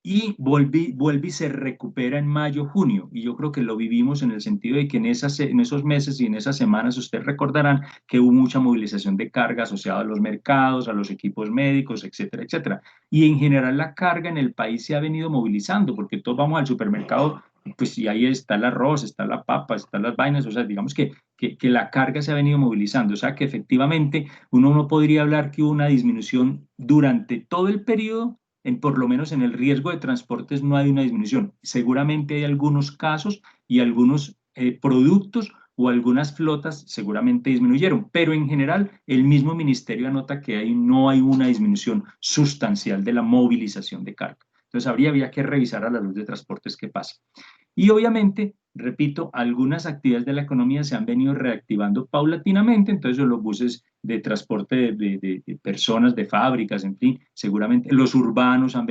y vuelve y se recupera en mayo, junio, y yo creo que lo vivimos en el sentido de que en esos meses y en esas semanas ustedes recordarán que hubo mucha movilización de carga asociada a los mercados, a los equipos médicos, etcétera, etcétera. Y en general la carga en el país se ha venido movilizando, porque todos vamos al supermercado, pues y ahí está el arroz, está la papa, están las vainas, o sea, digamos que la carga se ha venido movilizando, o sea que efectivamente uno no podría hablar que hubo una disminución durante todo el periodo. Por lo menos en el riesgo de transportes no hay una disminución. Seguramente hay algunos casos y algunos productos o algunas flotas seguramente disminuyeron, pero en general el mismo ministerio anota que no hay una disminución sustancial de la movilización de carga. Entonces habría que revisar a la luz de transportes qué pasa. Y obviamente, repito, algunas actividades de la economía se han venido reactivando paulatinamente, entonces los buses de transporte de personas, de fábricas, en fin, seguramente los urbanos han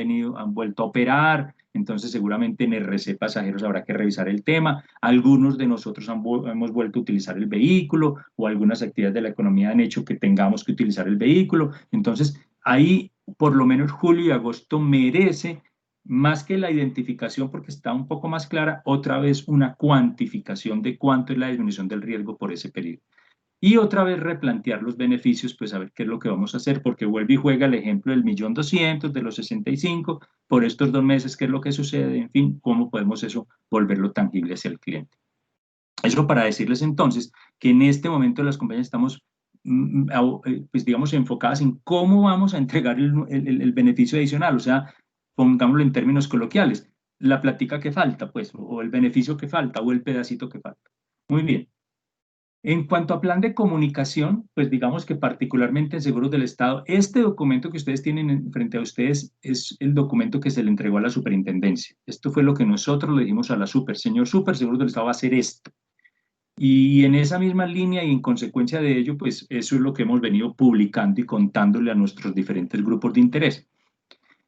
vuelto a operar, entonces seguramente en RC Pasajeros habrá que revisar el tema, algunos de nosotros hemos vuelto a utilizar el vehículo o algunas actividades de la economía han hecho que tengamos que utilizar el vehículo, entonces ahí por lo menos julio y agosto merece más que la identificación, porque está un poco más clara, otra vez una cuantificación de cuánto es la disminución del riesgo por ese periodo. Y otra vez replantear los beneficios, pues a ver qué es lo que vamos a hacer, porque vuelve y juega el ejemplo del 1.200.000, de los 65, por estos 2 meses, qué es lo que sucede, en fin, cómo podemos eso volverlo tangible hacia el cliente. Eso para decirles entonces que en este momento las compañías estamos pues digamos enfocadas en cómo vamos a entregar el beneficio adicional, o sea, pongámoslo en términos coloquiales, la plática que falta, pues, o el beneficio que falta, o el pedacito que falta. Muy bien. En cuanto a plan de comunicación, pues digamos que particularmente en Seguros del Estado, este documento que ustedes tienen frente a ustedes es el documento que se le entregó a la superintendencia. Esto fue lo que nosotros le dijimos a la señor Super, Seguros del Estado va a hacer esto. Y en esa misma línea y en consecuencia de ello, pues eso es lo que hemos venido publicando y contándole a nuestros diferentes grupos de interés.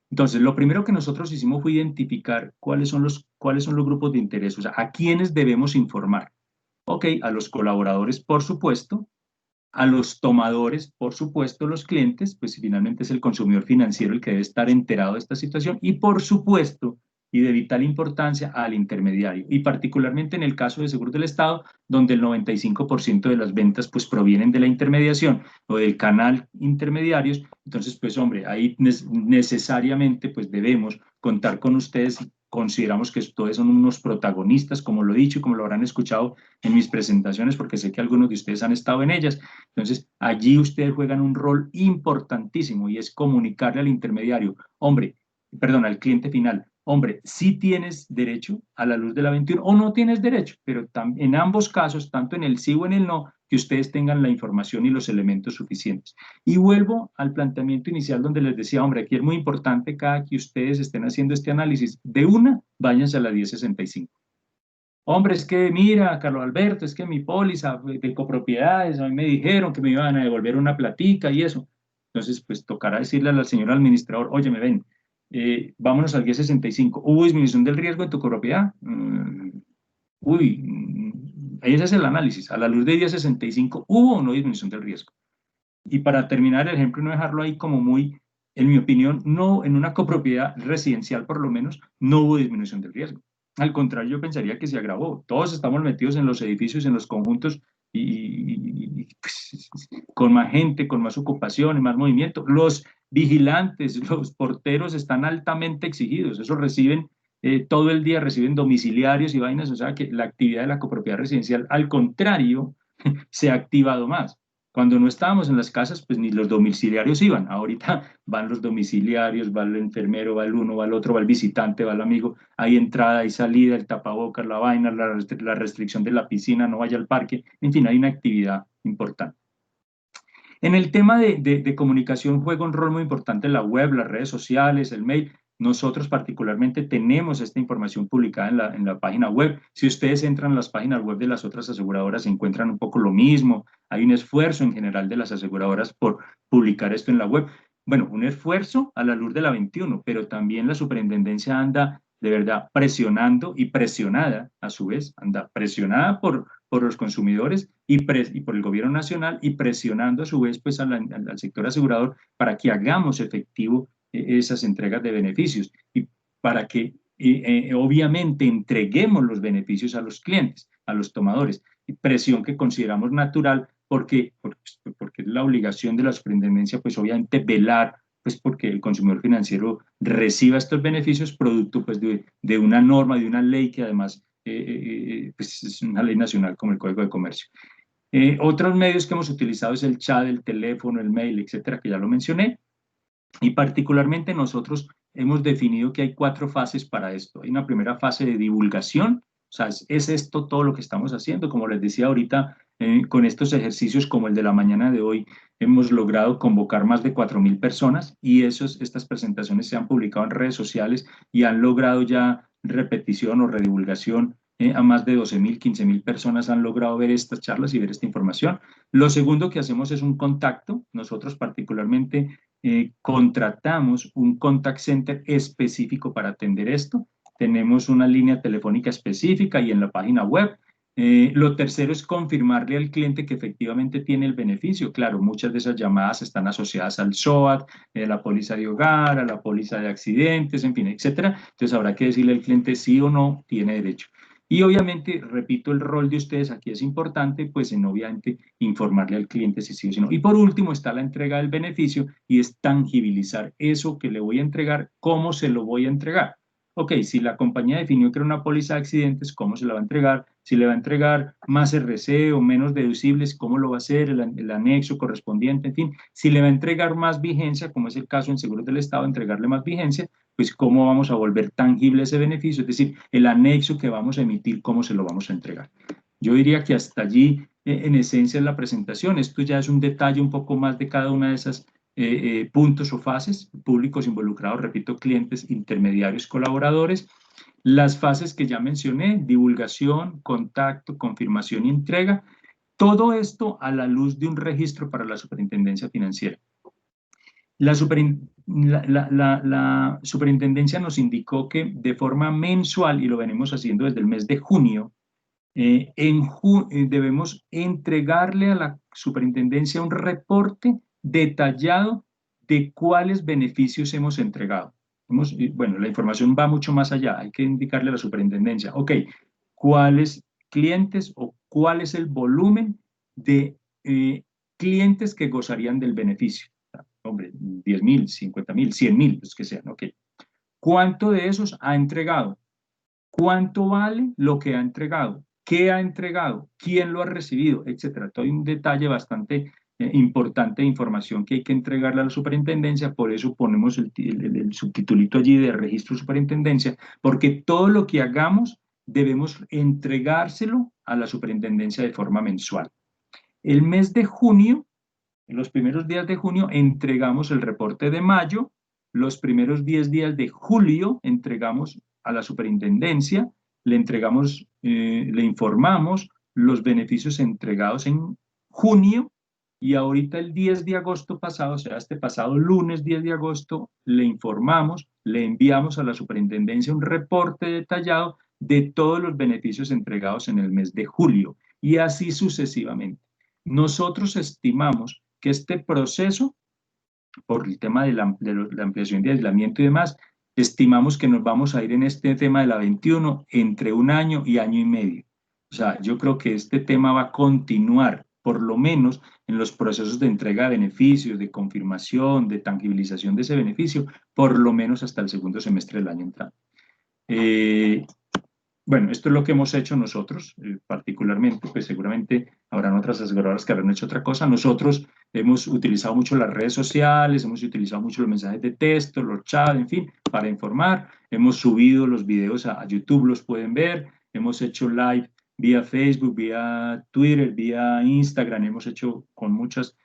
Entonces, lo primero que nosotros hicimos fue identificar cuáles son los grupos de interés, o sea, a quiénes debemos informar. Ok, a los colaboradores, por supuesto, a los tomadores, por supuesto, los clientes, pues finalmente es el consumidor financiero el que debe estar enterado de esta situación, y por supuesto, y de vital importancia, al intermediario, y particularmente en el caso de Seguros del Estado, donde el 95% de las ventas pues provienen de la intermediación o del canal intermediarios, entonces pues hombre, ahí necesariamente pues debemos contar con ustedes. Consideramos que ustedes son unos protagonistas, como lo he dicho y como lo habrán escuchado en mis presentaciones, porque sé que algunos de ustedes han estado en ellas. Entonces, allí ustedes juegan un rol importantísimo y es comunicarle al intermediario, al cliente final, hombre, sí tienes derecho a la luz de la 21 o no tienes derecho, pero en ambos casos, tanto en el sí o en el no, que ustedes tengan la información y los elementos suficientes. Y vuelvo al planteamiento inicial donde les decía, hombre, aquí es muy importante cada que ustedes estén haciendo este análisis, váyanse a la 1065. hombre, es que mira, Carlos Alberto, es que mi póliza de copropiedades, a mí me dijeron que me iban a devolver una platica y eso. Entonces, pues tocará decirle al señor administrador, oye, me ven, vámonos al 1065. ¿Hubo disminución del riesgo en tu copropiedad? Ahí ese es el análisis. A la luz de 1065, ¿hubo o no disminución del riesgo? Y para terminar el ejemplo, no dejarlo ahí como muy, en mi opinión, no, en una copropiedad residencial por lo menos, no hubo disminución del riesgo. Al contrario, yo pensaría que se agravó. Todos estamos metidos en los edificios, en los conjuntos pues, con más gente, con más ocupación y más movimiento. Los vigilantes, los porteros están altamente exigidos. Eso reciben todo el día, reciben domiciliarios y vainas. O sea que la actividad de la copropiedad residencial, al contrario, se ha activado más. Cuando no estábamos en las casas, pues ni los domiciliarios iban. Ahorita van los domiciliarios, va el enfermero, va el uno, va el otro, va el visitante, va el amigo. Hay entrada, hay salida, el tapabocas, la vaina, la restricción de la piscina, no vaya al parque. En fin, hay una actividad importante. En el tema de comunicación juega un rol muy importante la web, las redes sociales, el mail. Nosotros particularmente tenemos esta información publicada en la página web. Si ustedes entran a las páginas web de las otras aseguradoras, encuentran un poco lo mismo. Hay un esfuerzo en general de las aseguradoras por publicar esto en la web. Bueno, un esfuerzo a la luz de la 21, pero también la superintendencia anda de verdad presionando y presionada a su vez, anda presionada por los consumidores y por el gobierno nacional y presionando a su vez pues al sector asegurador para que hagamos efectivo esas entregas de beneficios y para que obviamente entreguemos los beneficios a los clientes, a los tomadores, presión que consideramos natural porque es la obligación de la superintendencia pues obviamente velar pues porque el consumidor financiero reciba estos beneficios producto pues de una norma, de una ley que además pues es una ley nacional como el Código de Comercio. Otros medios que hemos utilizado es el chat, el teléfono, el mail, etcétera, que ya lo mencioné. Y particularmente nosotros hemos definido que hay 4 fases para esto. Hay una primera fase de divulgación, o sea, es esto todo lo que estamos haciendo. Como les decía ahorita, con estos ejercicios como el de la mañana de hoy, hemos logrado convocar más de 4.000 personas y estas presentaciones se han publicado en redes sociales y han logrado ya repetición o redivulgación. A más de 12.000, 15.000 personas han logrado ver estas charlas y ver esta información. Lo segundo que hacemos es un contacto. Nosotros particularmente contratamos un contact center específico para atender esto. Tenemos una línea telefónica específica y en la página web. Lo tercero es confirmarle al cliente que efectivamente tiene el beneficio. Claro, muchas de esas llamadas están asociadas al SOAT, a la póliza de hogar, a la póliza de accidentes, en fin, etcétera. Entonces habrá que decirle al cliente sí o no tiene derecho. Y obviamente, repito, el rol de ustedes aquí es importante, pues en obviamente informarle al cliente si sí o si no. Y por último está la entrega del beneficio y es tangibilizar eso que le voy a entregar, cómo se lo voy a entregar. Ok, si la compañía definió que era una póliza de accidentes, ¿cómo se la va a entregar? Si le va a entregar más RC o menos deducibles, ¿cómo lo va a hacer? El anexo correspondiente, en fin. Si le va a entregar más vigencia, como es el caso en Seguros del Estado, entregarle más vigencia, pues cómo vamos a volver tangible ese beneficio, es decir, el anexo que vamos a emitir, cómo se lo vamos a entregar. Yo diría que hasta allí, en esencia, es la presentación. Esto ya es un detalle un poco más de cada una de esas puntos o fases, públicos involucrados, repito, clientes, intermediarios, colaboradores. Las fases que ya mencioné, divulgación, contacto, confirmación y entrega. Todo esto a la luz de un registro para la superintendencia financiera. La superintendencia nos indicó que de forma mensual, y lo venimos haciendo desde el mes de junio, debemos entregarle a la superintendencia un reporte detallado de cuáles beneficios hemos entregado. Bueno, la información va mucho más allá, hay que indicarle a la superintendencia, ok, cuáles clientes o cuál es el volumen de clientes que gozarían del beneficio. Hombre, 10.000, 50.000, 100.000, los que sean, ok. ¿Cuánto de esos ha entregado? ¿Cuánto vale lo que ha entregado? ¿Qué ha entregado? ¿Quién lo ha recibido? Etcétera. Todo un detalle bastante importante de información que hay que entregarle a la superintendencia, por eso ponemos el subtitulito allí de registro superintendencia, porque todo lo que hagamos debemos entregárselo a la superintendencia de forma mensual. El mes de junio, en los primeros días de junio, entregamos el reporte de mayo, los primeros 10 días de julio entregamos a la superintendencia le informamos los beneficios entregados en junio, y ahorita el 10 de agosto pasado, o sea, este pasado lunes 10 de agosto, le informamos, le enviamos a la superintendencia un reporte detallado de todos los beneficios entregados en el mes de julio, y así sucesivamente. Nosotros estimamos que este proceso, por el tema de la ampliación de aislamiento y demás, estimamos que nos vamos a ir en este tema de la 21 entre 1 año y año y medio. O sea, yo creo que este tema va a continuar, por lo menos en los procesos de entrega de beneficios, de confirmación, de tangibilización de ese beneficio, por lo menos hasta el segundo semestre del año entrante. Bueno, esto es lo que hemos hecho nosotros, particularmente, pues seguramente habrán otras aseguradoras que habrán hecho otra cosa. Nosotros hemos utilizado mucho las redes sociales, hemos utilizado mucho los mensajes de texto, los chats, en fin, para informar. Hemos subido los videos a YouTube, los pueden ver. Hemos hecho live vía Facebook, vía Twitter, vía Instagram. Hemos hecho con muchas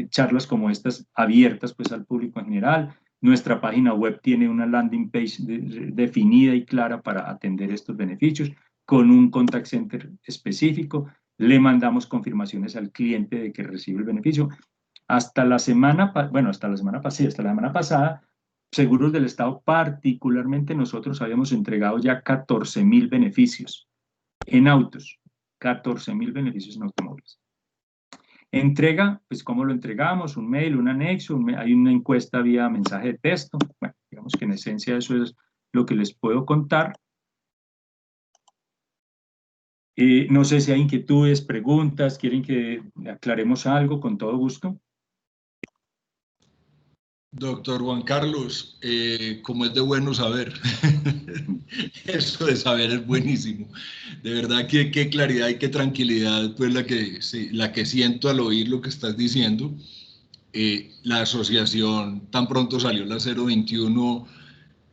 charlas como estas abiertas pues al público en general. Nuestra página web tiene una landing page definida y clara para atender estos beneficios, con un contact center específico. Le mandamos confirmaciones al cliente de que recibe el beneficio. Hasta la semana pasada, Seguros del Estado, particularmente nosotros habíamos entregado ya 14.000 beneficios en autos, 14.000 beneficios en automóviles. Entrega, pues cómo lo entregamos, un mail, un anexo, hay una encuesta vía mensaje de texto. Bueno, digamos que en esencia eso es lo que les puedo contar. No sé si hay inquietudes, preguntas, quieren que aclaremos algo, con todo gusto. Doctor Juan Carlos, como es de bueno saber, eso de saber es buenísimo. De verdad que qué claridad y qué tranquilidad pues la que siento al oír lo que estás diciendo. La asociación, tan pronto salió la 021,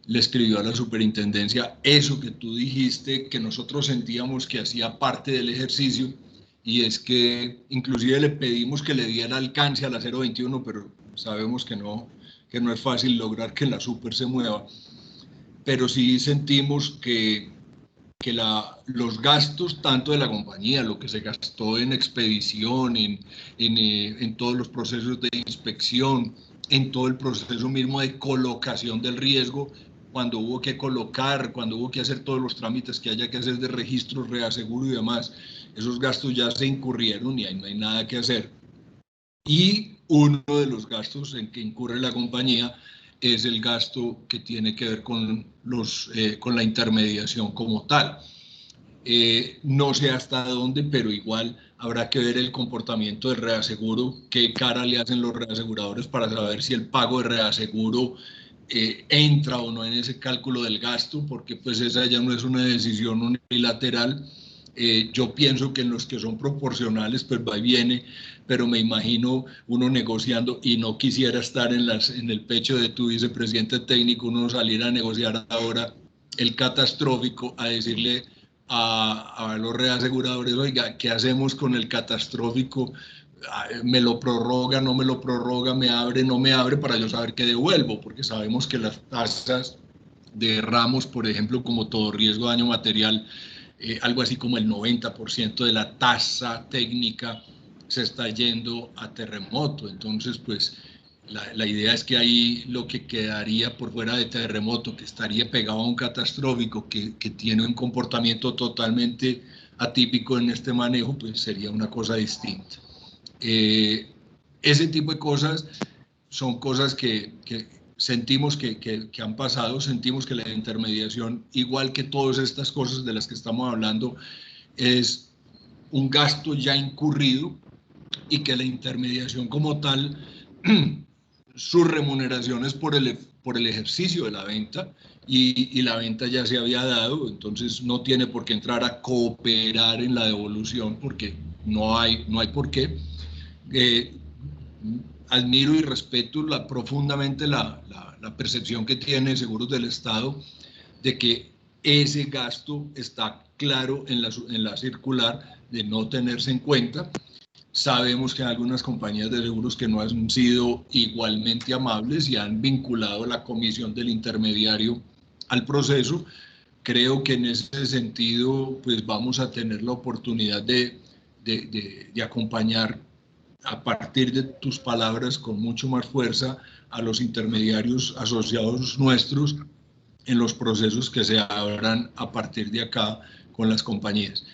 le escribió a la superintendencia eso que tú dijiste, que nosotros sentíamos que hacía parte del ejercicio, y es que inclusive le pedimos que le diera alcance a la 021, pero sabemos que no es fácil lograr que la super se mueva, pero sí sentimos que los gastos tanto de la compañía, lo que se gastó en expedición, en todos los procesos de inspección, en todo el proceso mismo de colocación del riesgo, cuando hubo que colocar, cuando hubo que hacer todos los trámites que haya que hacer de registro, reaseguro y demás, esos gastos ya se incurrieron y ahí no hay nada que hacer. Y uno de los gastos en que incurre la compañía es el gasto que tiene que ver con la intermediación como tal. No sé hasta dónde, pero igual habrá que ver el comportamiento del reaseguro, qué cara le hacen los reaseguradores para saber si el pago de reaseguro entra o no en ese cálculo del gasto, porque pues esa ya no es una decisión unilateral. Yo pienso que en los que son proporcionales pues va y viene, pero me imagino uno negociando, y no quisiera estar en el pecho de tu vicepresidente técnico, uno salir a negociar ahora el catastrófico, a decirle a los reaseguradores, oiga, ¿qué hacemos con el catastrófico? ¿Me lo prorroga, no me lo prorroga, me abre, no me abre, para yo saber qué devuelvo? Porque sabemos que las tasas de ramos, por ejemplo, como todo riesgo de daño material, algo así como el 90% de la tasa técnica se está yendo a terremoto. Entonces, pues la idea es que ahí lo que quedaría por fuera de terremoto, que estaría pegado a un catastrófico que tiene un comportamiento totalmente atípico en este manejo, pues sería una cosa distinta. Ese tipo de cosas son cosas que sentimos que han pasado, sentimos que la intermediación, igual que todas estas cosas de las que estamos hablando, es un gasto ya incurrido, y que la intermediación como tal, su remuneración es por el ejercicio de la venta, y la venta ya se había dado, entonces no tiene por qué entrar a cooperar en la devolución, porque no hay por qué. Admiro y respeto profundamente la percepción que tiene Seguros del Estado de que ese gasto está claro en la circular de no tenerse en cuenta. Sabemos que hay algunas compañías de seguros que no han sido igualmente amables y han vinculado la comisión del intermediario al proceso, creo que en ese sentido pues vamos a tener la oportunidad de acompañar a partir de tus palabras con mucho más fuerza a los intermediarios asociados nuestros en los procesos que se abran a partir de acá con las compañías.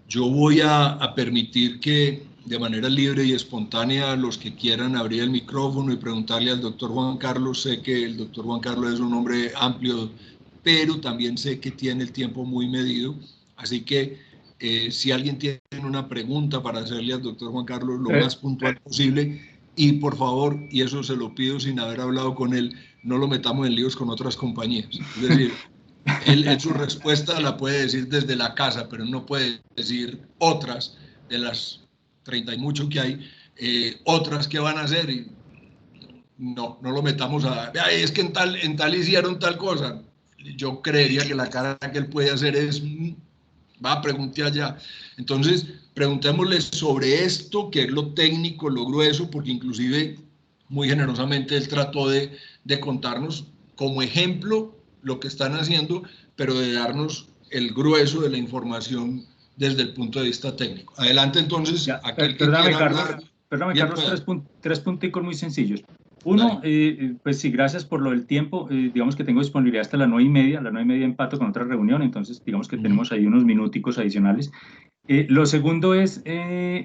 Yo voy a permitir que de manera libre y espontánea los que quieran abrir el micrófono y preguntarle al doctor Juan Carlos. Sé que el doctor Juan Carlos es un hombre amplio, pero también sé que tiene el tiempo muy medido, así que si alguien tiene una pregunta para hacerle al doctor Juan Carlos lo más puntual posible, y por favor, y eso se lo pido sin haber hablado con él, no lo metamos en líos con otras compañías. Es decir, él su respuesta la puede decir desde la casa, pero no puede decir otras de las 30 y mucho que hay, otras que van a hacer, y no lo metamos a, es que en tal hicieron tal cosa. Yo creería que la cara que él puede hacer es, va a preguntar allá. Entonces, preguntémosle sobre esto, que es lo técnico, lo grueso, porque inclusive muy generosamente él trató de contarnos como ejemplo lo que están haciendo, pero de darnos el grueso de la información desde el punto de vista técnico. Adelante entonces, ya, aquel que quiera hablar. Perdóname, Carlos, tres punticos muy sencillos. Uno, pues sí, gracias por lo del tiempo. Digamos que tengo disponibilidad hasta las 9:30. A las 9:30 empato con otra reunión, entonces digamos que tenemos ahí unos minuticos adicionales. Lo segundo es,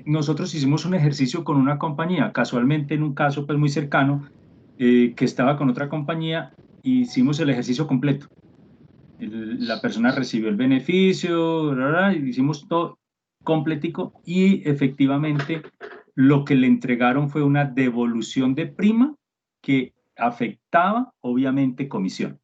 nosotros hicimos un ejercicio con una compañía, casualmente en un caso pues muy cercano, que estaba con otra compañía, hicimos el ejercicio completo. La persona recibió el beneficio, y hicimos todo completico, y efectivamente lo que le entregaron fue una devolución de prima que afectaba obviamente comisión.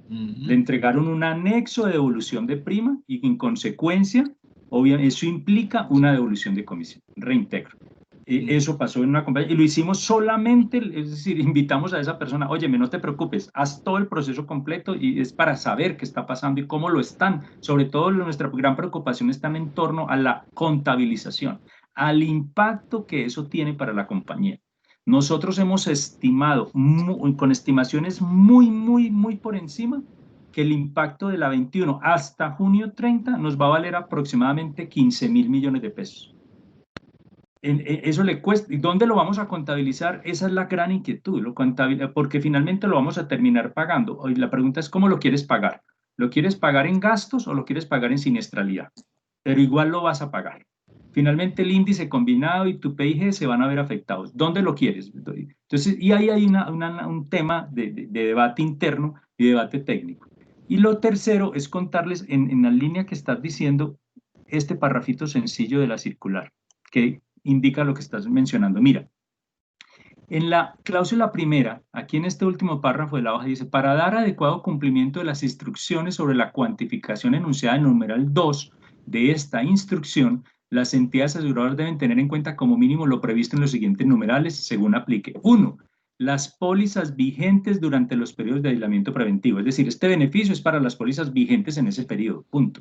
Le entregaron un anexo de devolución de prima y en consecuencia, obviamente, eso implica una devolución de comisión, reintegro. Eso pasó en una compañía y lo hicimos solamente, es decir, invitamos a esa persona, óyeme, no te preocupes, haz todo el proceso completo, y es para saber qué está pasando y cómo lo están. Sobre todo nuestra gran preocupación está en torno a la contabilización, al impacto que eso tiene para la compañía. Nosotros hemos estimado con estimaciones muy por encima que el impacto de la 21 hasta junio 30 nos va a valer aproximadamente 15.000 millones de pesos. Eso le cuesta. ¿Y dónde lo vamos a contabilizar? Esa es la gran inquietud, porque finalmente lo vamos a terminar pagando. Hoy la pregunta es, ¿cómo lo quieres pagar? ¿Lo quieres pagar en gastos o lo quieres pagar en siniestralidad? Pero igual lo vas a pagar. Finalmente el índice combinado y tu PIG se van a ver afectados. ¿Dónde lo quieres? Entonces, y ahí hay un tema de debate interno y debate técnico. Y lo tercero es contarles en la línea que estás diciendo, este parrafito sencillo de la circular, que indica lo que estás mencionando. Mira, en la cláusula primera, aquí en este último párrafo de la hoja, dice: para dar adecuado cumplimiento de las instrucciones sobre la cuantificación enunciada en el numeral 2 de esta instrucción, las entidades aseguradoras deben tener en cuenta como mínimo lo previsto en los siguientes numerales según aplique. 1. Las pólizas vigentes durante los periodos de aislamiento preventivo. Es decir, este beneficio es para las pólizas vigentes en ese periodo. Punto.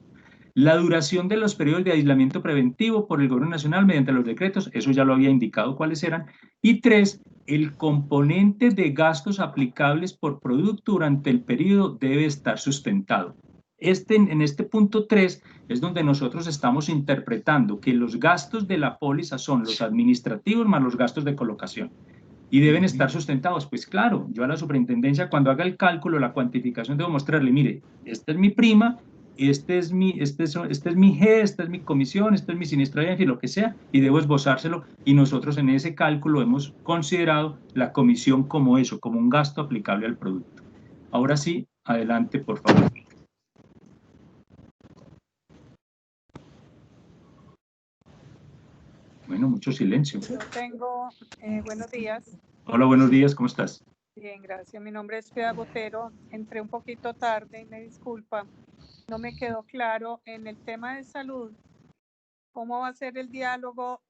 La duración de los periodos de aislamiento preventivo por el Gobierno Nacional mediante los decretos, eso ya lo había indicado cuáles eran. Y 3, el componente de gastos aplicables por producto durante el periodo debe estar sustentado. En este punto 3 es donde nosotros estamos interpretando que los gastos de la póliza son los administrativos más los gastos de colocación. Y deben estar sustentados. Pues claro, yo a la superintendencia, cuando haga el cálculo, la cuantificación, debo mostrarle, mire, esta es mi prima, este es mi G, esta es mi comisión, esta es mi siniestralidad, en fin, lo que sea, y debo esbozárselo, y nosotros en ese cálculo hemos considerado la comisión como eso, como un gasto aplicable al producto. Ahora sí, adelante, por favor. Bueno, mucho silencio. Yo tengo, buenos días. Hola, buenos días, ¿cómo estás? Bien, gracias. Mi nombre es Piedad Botero. Entré un poquito tarde y me disculpa. No me quedó claro en el tema de salud. ¿Cómo va a ser el diálogo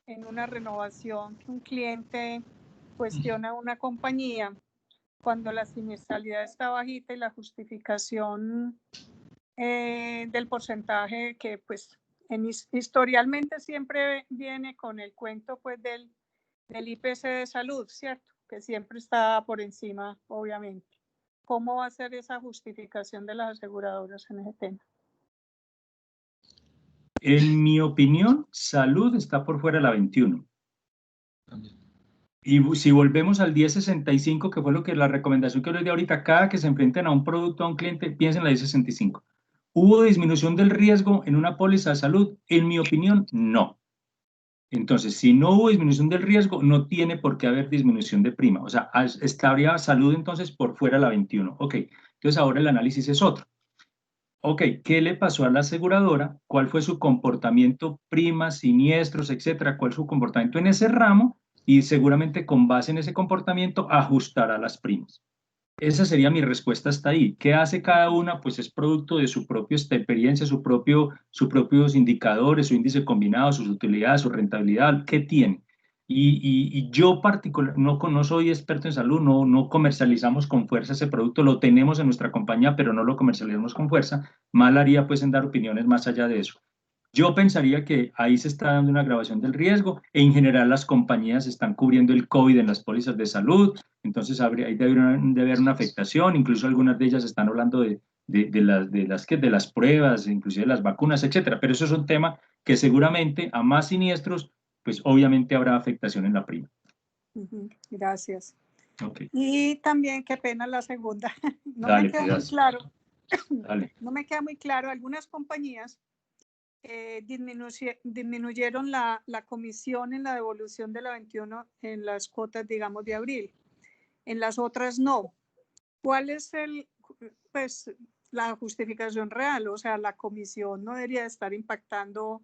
en una renovación que un cliente cuestiona a una compañía cuando la siniestralidad está bajita y la justificación del porcentaje que pues historialmente siempre viene con el cuento pues del IPC de salud, ¿cierto? Que siempre está por encima, obviamente. ¿cómo va a ser esa justificación de las aseguradoras en ese tema? En mi opinión, salud está por fuera de la 21. También. Y si volvemos al 1065, que fue lo que la recomendación que les di ahorita, cada que se enfrenten a un producto, a un cliente, piensen en la 1065. ¿Hubo disminución del riesgo en una póliza de salud? En mi opinión, no. Entonces, si no hubo disminución del riesgo, no tiene por qué haber disminución de prima. O sea, estaría salud entonces por fuera de la 21. Ok, entonces ahora el análisis es otro. Ok, ¿qué le pasó a la aseguradora? ¿Cuál fue su comportamiento, primas, siniestros, etcétera? ¿Cuál es su comportamiento en ese ramo? Y seguramente con base en ese comportamiento ajustará las primas. Esa sería mi respuesta hasta ahí. ¿Qué hace cada una? Pues es producto de su propia experiencia, sus propios indicadores, su índice combinado, sus utilidades, su rentabilidad, ¿qué tiene? Y yo particular, no soy experto en salud, no comercializamos con fuerza ese producto, lo tenemos en nuestra compañía, pero no lo comercializamos con fuerza. Mal haría pues en dar opiniones más allá de eso. Yo pensaría que ahí se está dando una agravación del riesgo. En general, las compañías están cubriendo el COVID en las pólizas de salud, entonces ahí debe haber una afectación. Incluso algunas de ellas están hablando de las pruebas, inclusive las vacunas, etcétera. Pero eso es un tema que seguramente a más siniestros, pues obviamente habrá afectación en la prima. Gracias. Okay. Y también, qué pena la segunda. No Dale, me queda muy claro. Dale. No me queda muy claro. Algunas compañías disminuyeron la comisión en la devolución de la 21 en las cuotas, digamos, de abril. En las otras no. ¿Cuál es pues, la justificación real? O sea, la comisión no debería estar impactando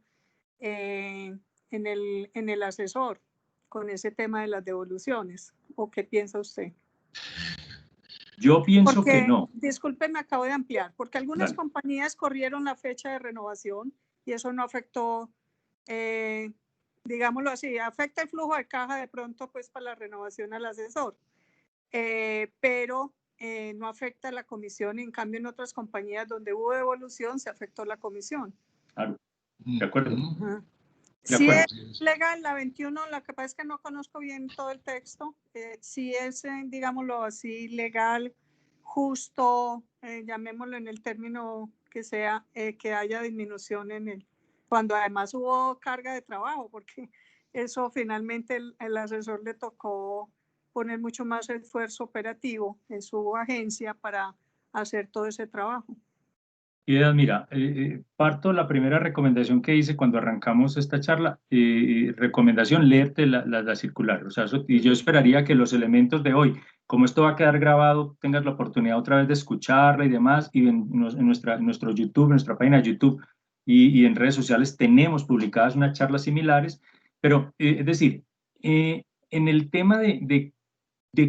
en el asesor con ese tema de las devoluciones. ¿O qué piensa usted? Yo pienso que no. Disculpe, me acabo de ampliar, porque algunas compañías corrieron la fecha de renovación y eso no afectó, digámoslo así, afecta el flujo de caja de pronto pues para la renovación al asesor, pero no afecta la comisión. En cambio, en otras compañías donde hubo devolución se afectó la comisión. Claro, de acuerdo. Si es legal la 21, la que pasa es que no conozco bien todo el texto, si es, digámoslo así, legal, justo, llamémoslo en el término que sea, que haya disminución cuando además hubo carga de trabajo, porque eso finalmente el asesor le tocó poner mucho más esfuerzo operativo en su agencia para hacer todo ese trabajo. Y mira, parto de la primera recomendación que hice cuando arrancamos esta charla, recomendación, léete la circular. O sea, y yo esperaría que los elementos de hoy, como esto va a quedar grabado, tengas la oportunidad otra vez de escucharla y demás, y en nuestro YouTube, en nuestra página de YouTube y en redes sociales tenemos publicadas unas charlas similares, pero es decir, en el tema de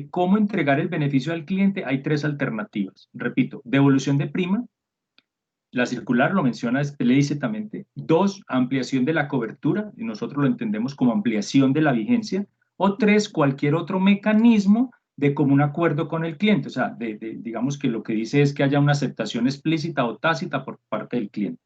cómo entregar el beneficio al cliente hay tres alternativas. Repito, devolución de prima. La circular lo menciona explícitamente. 2, ampliación de la cobertura, y nosotros lo entendemos como ampliación de la vigencia. O 3, cualquier otro mecanismo de común acuerdo con el cliente. O sea, digamos que lo que dice es que haya una aceptación explícita o tácita por parte del cliente.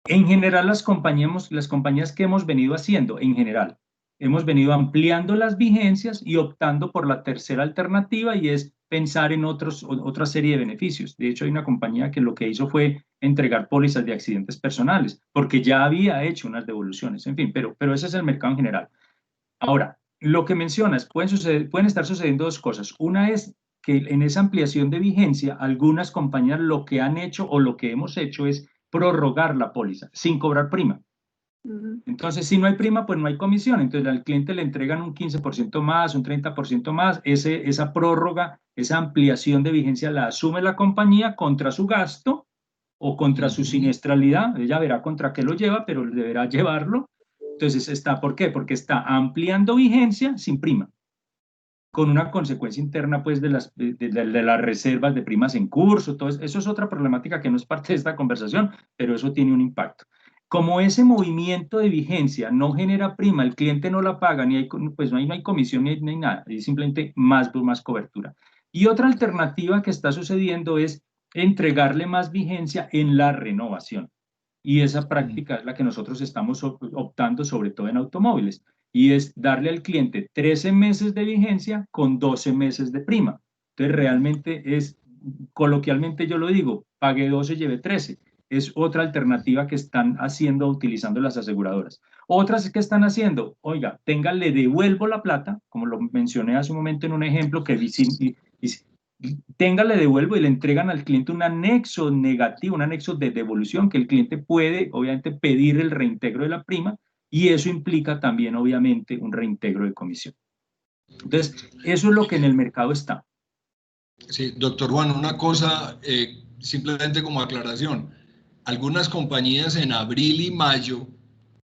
En general, las compañías que hemos venido haciendo, en general, hemos venido ampliando las vigencias y optando por la tercera alternativa, y es pensar en otra serie de beneficios. De hecho, hay una compañía que lo que hizo fue entregar pólizas de accidentes personales, porque ya había hecho unas devoluciones, en fin, pero ese es el mercado en general. Ahora, lo que mencionas, pueden estar sucediendo dos cosas. Una es que en esa ampliación de vigencia, algunas compañías lo que han hecho o lo que hemos hecho es prorrogar la póliza sin cobrar prima. Entonces, si no hay prima, pues no hay comisión. Entonces, al cliente le entregan un 15% más, un 30% más. Esa prórroga, esa ampliación de vigencia la asume la compañía contra su gasto o contra su siniestralidad. Ella verá contra qué lo lleva, pero deberá llevarlo. Entonces, ¿por qué? Porque está ampliando vigencia sin prima, con una consecuencia interna pues de las reservas de primas en curso. Todo eso es otra problemática que no es parte de esta conversación, pero eso tiene un impacto. Como ese movimiento de vigencia no genera prima, el cliente no la paga, pues no hay comisión ni hay nada, hay simplemente más cobertura. Y otra alternativa que está sucediendo es entregarle más vigencia en la renovación. Y esa práctica es la que nosotros estamos optando, sobre todo en automóviles, y es darle al cliente 13 meses de vigencia con 12 meses de prima. Entonces, realmente es coloquialmente yo lo digo, pagué 12, llevé 13. Es otra alternativa que están haciendo, utilizando las aseguradoras. Otras que están haciendo, oiga, le devuelvo la plata, como lo mencioné hace un momento en un ejemplo que le devuelvo y le entregan al cliente un anexo negativo, un anexo de devolución que el cliente puede, obviamente, pedir el reintegro de la prima y eso implica también, obviamente, un reintegro de comisión. Entonces, eso es lo que en el mercado está. Sí, doctor Juan, una cosa, simplemente como aclaración. Algunas compañías en abril y mayo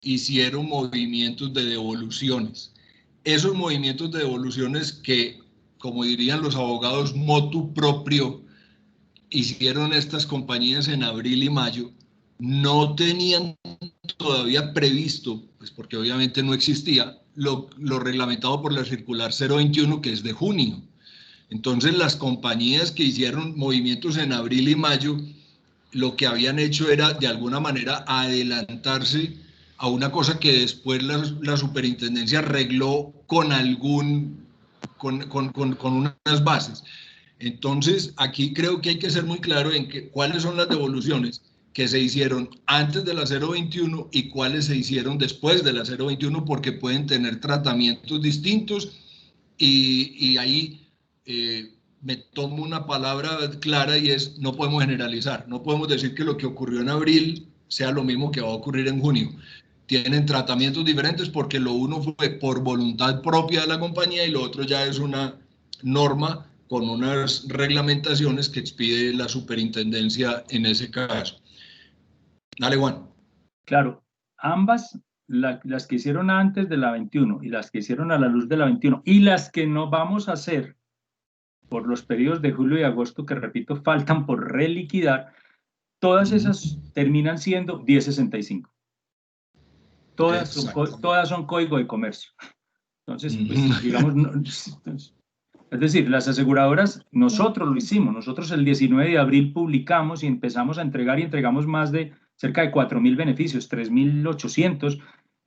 hicieron movimientos de devoluciones. Esos movimientos de devoluciones que, como dirían los abogados, motu proprio, hicieron estas compañías en abril y mayo, no tenían todavía previsto, pues porque obviamente no existía, lo reglamentado por la circular 021, que es de junio. Entonces las compañías que hicieron movimientos en abril y mayo, lo que habían hecho era de alguna manera adelantarse a una cosa que después la superintendencia arregló con unas bases. Entonces aquí creo que hay que ser muy claro en cuáles son las devoluciones que se hicieron antes de la 021 y cuáles se hicieron después de la 021, porque pueden tener tratamientos distintos y ahí me tomo una palabra clara y es: no podemos generalizar, no podemos decir que lo que ocurrió en abril sea lo mismo que va a ocurrir en junio. Tienen tratamientos diferentes porque lo uno fue por voluntad propia de la compañía y lo otro ya es una norma con unas reglamentaciones que expide la superintendencia en ese caso. Dale, Juan. Claro, ambas, las que hicieron antes de la 21 y las que hicieron a la luz de la 21 y las que no vamos a hacer por los periodos de julio y agosto, que repito, faltan por reliquidar, todas esas terminan siendo 1065. Todas son código de comercio. Entonces, pues, digamos, es decir, las aseguradoras, nosotros lo hicimos, nosotros el 19 de abril publicamos y empezamos a entregar y entregamos más de cerca de 4.000 beneficios, 3.800,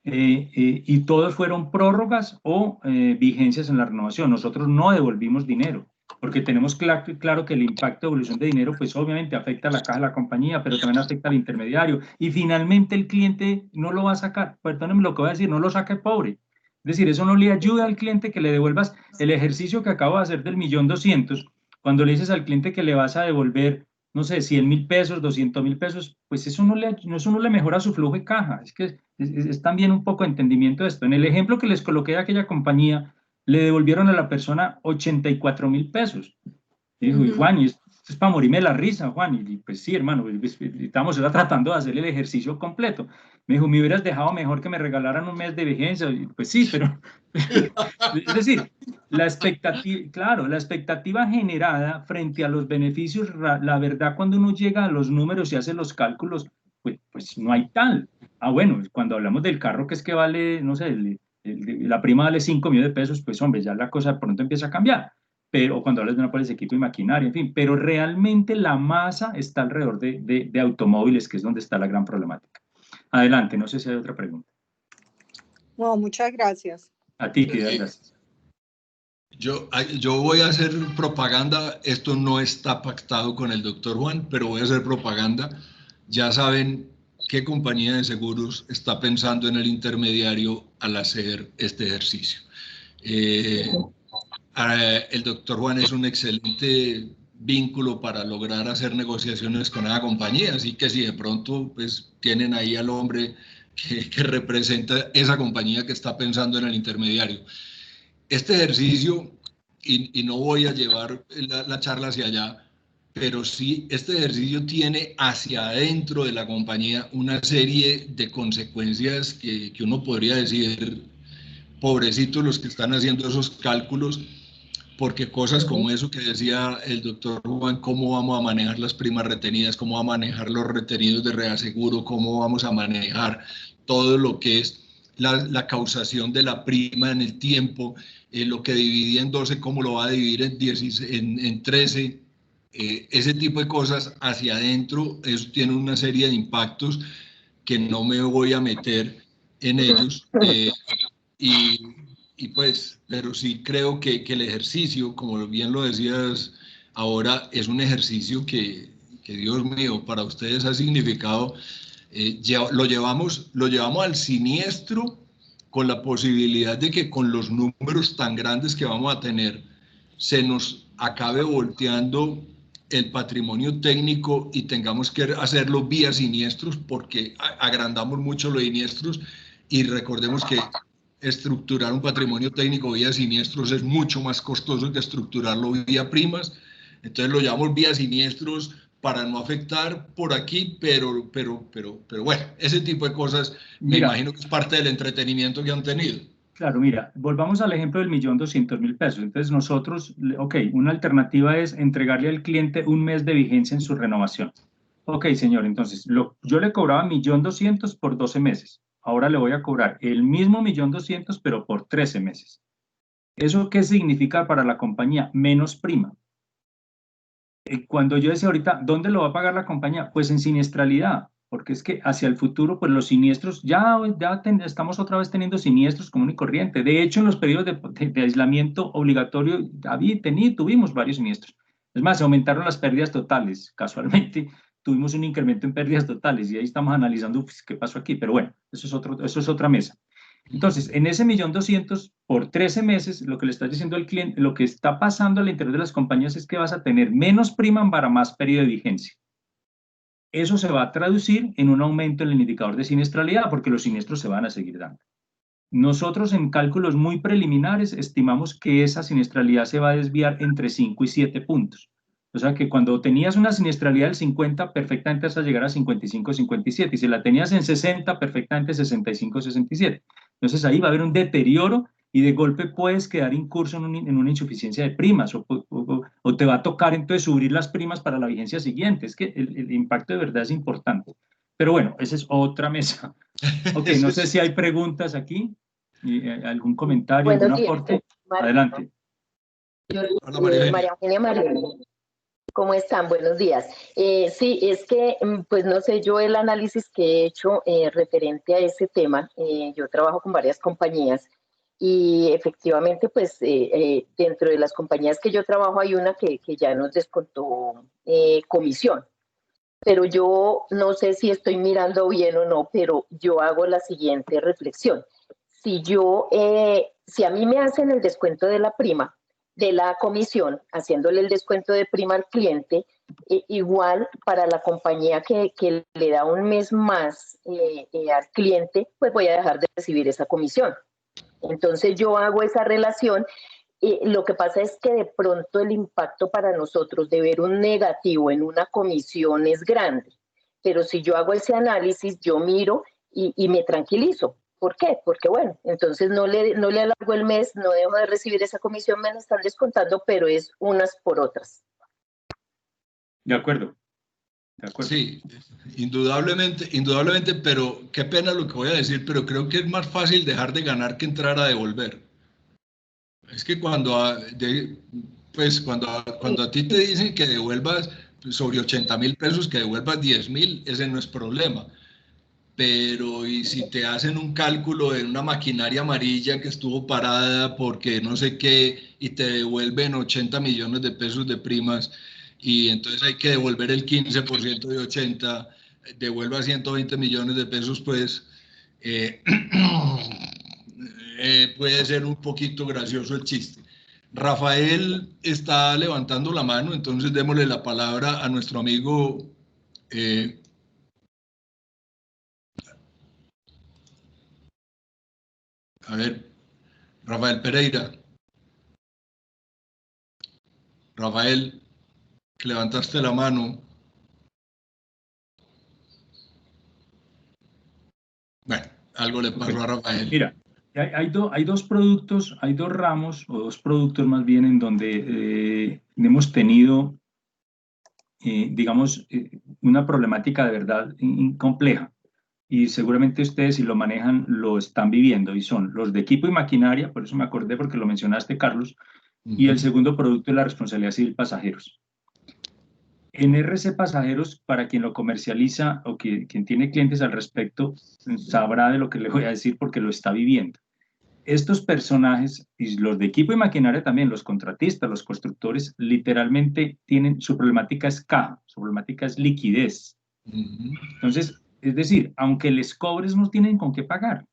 y todos fueron prórrogas o vigencias en la renovación. Nosotros no devolvimos dinero, porque tenemos claro que el impacto de devolución de dinero, pues obviamente afecta a la caja de la compañía, pero también afecta al intermediario, y finalmente el cliente no lo va a sacar, perdónenme lo que voy a decir, no lo saque pobre. Es decir, eso no le ayuda al cliente que le devuelvas el ejercicio que acabo de hacer del 1.200.000. Cuando le dices al cliente que le vas a devolver, no sé, 100.000 pesos, 200.000 pesos, pues eso no le mejora su flujo de caja. Es que es también un poco de entendimiento de esto. En el ejemplo que les coloqué a aquella compañía, le devolvieron a la persona 84.000 pesos. Y dijo, y Juan, esto es para morirme de la risa, Juan. Y pues sí, hermano, estamos tratando de hacer el ejercicio completo. Me dijo, me hubieras dejado mejor que me regalaran un mes de vigencia. Y pues sí, pero es decir, la expectativa, claro, la expectativa generada frente a los beneficios, la verdad, cuando uno llega a los números y hace los cálculos, pues no hay tal. Ah, bueno, cuando hablamos del carro, que es que vale, no sé, la prima vale 5 millones de pesos, pues hombre, ya la cosa pronto empieza a cambiar. Pero cuando hablas de una póliza de equipo y maquinaria, en fin, pero realmente la masa está alrededor de automóviles, que es donde está la gran problemática. Adelante, no sé si hay otra pregunta. No, muchas gracias. A ti, Piedad, gracias. Yo voy a hacer propaganda, esto no está pactado con el doctor Juan, pero voy a hacer propaganda. Ya saben qué compañía de seguros está pensando en el intermediario al hacer este ejercicio. El doctor Juan es un excelente vínculo para lograr hacer negociaciones con esa compañía, así que si de pronto pues tienen ahí al hombre que representa esa compañía que está pensando en el intermediario. Este ejercicio, y no voy a llevar la charla hacia allá, pero sí, este ejercicio tiene hacia adentro de la compañía una serie de consecuencias que uno podría decir, pobrecitos los que están haciendo esos cálculos, porque cosas como eso que decía el doctor Juan, cómo vamos a manejar las primas retenidas, cómo vamos a manejar los retenidos de reaseguro, cómo vamos a manejar todo lo que es la causación de la prima en el tiempo, lo que dividía en 12, cómo lo va a dividir en 13, ese tipo de cosas hacia adentro, eso tiene una serie de impactos que no me voy a meter en ellos. Y pues, pero sí creo que el ejercicio, como bien lo decías Ahora es un ejercicio que Dios mío, para ustedes ha significado, lo llevamos al siniestro con la posibilidad de que con los números tan grandes que vamos a tener, se nos acabe volteando el patrimonio técnico y tengamos que hacerlo vía siniestros porque agrandamos mucho los siniestros, y recordemos que estructurar un patrimonio técnico vía siniestros es mucho más costoso que estructurarlo vía primas. Entonces lo llamamos vía siniestros para no afectar por aquí, pero bueno, ese tipo de cosas me imagino que es parte del entretenimiento que han tenido. Claro, mira, volvamos al ejemplo del 1.200.000 pesos. Entonces nosotros, ok, una alternativa es entregarle al cliente un mes de vigencia en su renovación. Ok, señor, entonces yo le cobraba 1.200.000 por 12 meses. Ahora le voy a cobrar el mismo 1.200.000, pero por 13 meses. ¿Eso qué significa para la compañía? Menos prima. Cuando yo decía ahorita, ¿dónde lo va a pagar la compañía? Pues en siniestralidad, porque es que hacia el futuro, pues los siniestros, estamos otra vez teniendo siniestros común y corriente. De hecho, en los periodos de aislamiento obligatorio, tuvimos varios siniestros. Es más, se aumentaron las pérdidas totales. Casualmente, tuvimos un incremento en pérdidas totales y ahí estamos analizando pues, qué pasó aquí. Pero bueno, eso es otra mesa. Entonces, en ese 1.200.000 por 13 meses, lo que le estás diciendo al cliente, lo que está pasando al interior de las compañías es que vas a tener menos prima para más periodo de vigencia. Eso se va a traducir en un aumento en el indicador de siniestralidad, porque los siniestros se van a seguir dando. Nosotros en cálculos muy preliminares estimamos que esa siniestralidad se va a desviar entre 5 y 7 puntos. O sea que cuando tenías una siniestralidad del 50, perfectamente vas a llegar a 55, 57. Y si la tenías en 60, perfectamente 65, 67. Entonces ahí va a haber un deterioro y de golpe puedes quedar incurso en una insuficiencia de primas o te va a tocar entonces subir las primas para la vigencia siguiente. Es que el impacto de verdad es importante. Pero bueno, esa es otra mesa. Ok, no sé si hay preguntas aquí, algún comentario, algún aporte. Adelante. María Eugenia Marín. ¿Cómo están? Buenos días. Sí, es que, pues no sé, yo el análisis que he hecho referente a ese tema, yo trabajo con varias compañías y efectivamente, pues dentro de las compañías que yo trabajo hay una que ya nos descontó comisión. Pero yo no sé si estoy mirando bien o no, pero yo hago la siguiente reflexión. Si a mí me hacen el descuento de la prima, de la comisión, haciéndole el descuento de prima al cliente, igual para la compañía que le da un mes más al cliente, pues voy a dejar de recibir esa comisión. Entonces yo hago esa relación. Lo que pasa es que de pronto el impacto para nosotros de ver un negativo en una comisión es grande, pero si yo hago ese análisis, yo miro y me tranquilizo. ¿Por qué? Porque bueno, entonces no le alargo el mes, no dejo de recibir esa comisión, me la están descontando, pero es unas por otras. De acuerdo. De acuerdo. Sí, indudablemente, pero qué pena lo que voy a decir, pero creo que es más fácil dejar de ganar que entrar a devolver. Es que cuando a ti te dicen que devuelvas sobre 80.000 pesos, que devuelvas 10.000, ese no es problema. Pero y si te hacen un cálculo de una maquinaria amarilla que estuvo parada porque no sé qué y te devuelven 80 millones de pesos de primas y entonces hay que devolver el 15% de 80, devuelva 120 millones de pesos, pues puede ser un poquito gracioso el chiste. Rafael está levantando la mano, entonces démosle la palabra a nuestro amigo a ver, Rafael Pereira. Rafael, que levantaste la mano. Bueno, algo le pasó a Rafael. Mira, hay dos productos, hay dos ramos, o dos productos más bien, en donde hemos tenido, digamos, una problemática de verdad compleja. Y seguramente ustedes, si lo manejan, lo están viviendo, y son los de equipo y maquinaria, por eso me acordé porque lo mencionaste, Carlos, y el segundo producto es la responsabilidad civil pasajeros. En RC Pasajeros, para quien lo comercializa o quien tiene clientes al respecto, sabrá de lo que le voy a decir porque lo está viviendo. estos personajes, y los de equipo y maquinaria también, los contratistas, los constructores, literalmente tienen, su problemática es caja, su problemática es liquidez. Entonces, es decir, aunque les cobres, no tienen con qué pagar.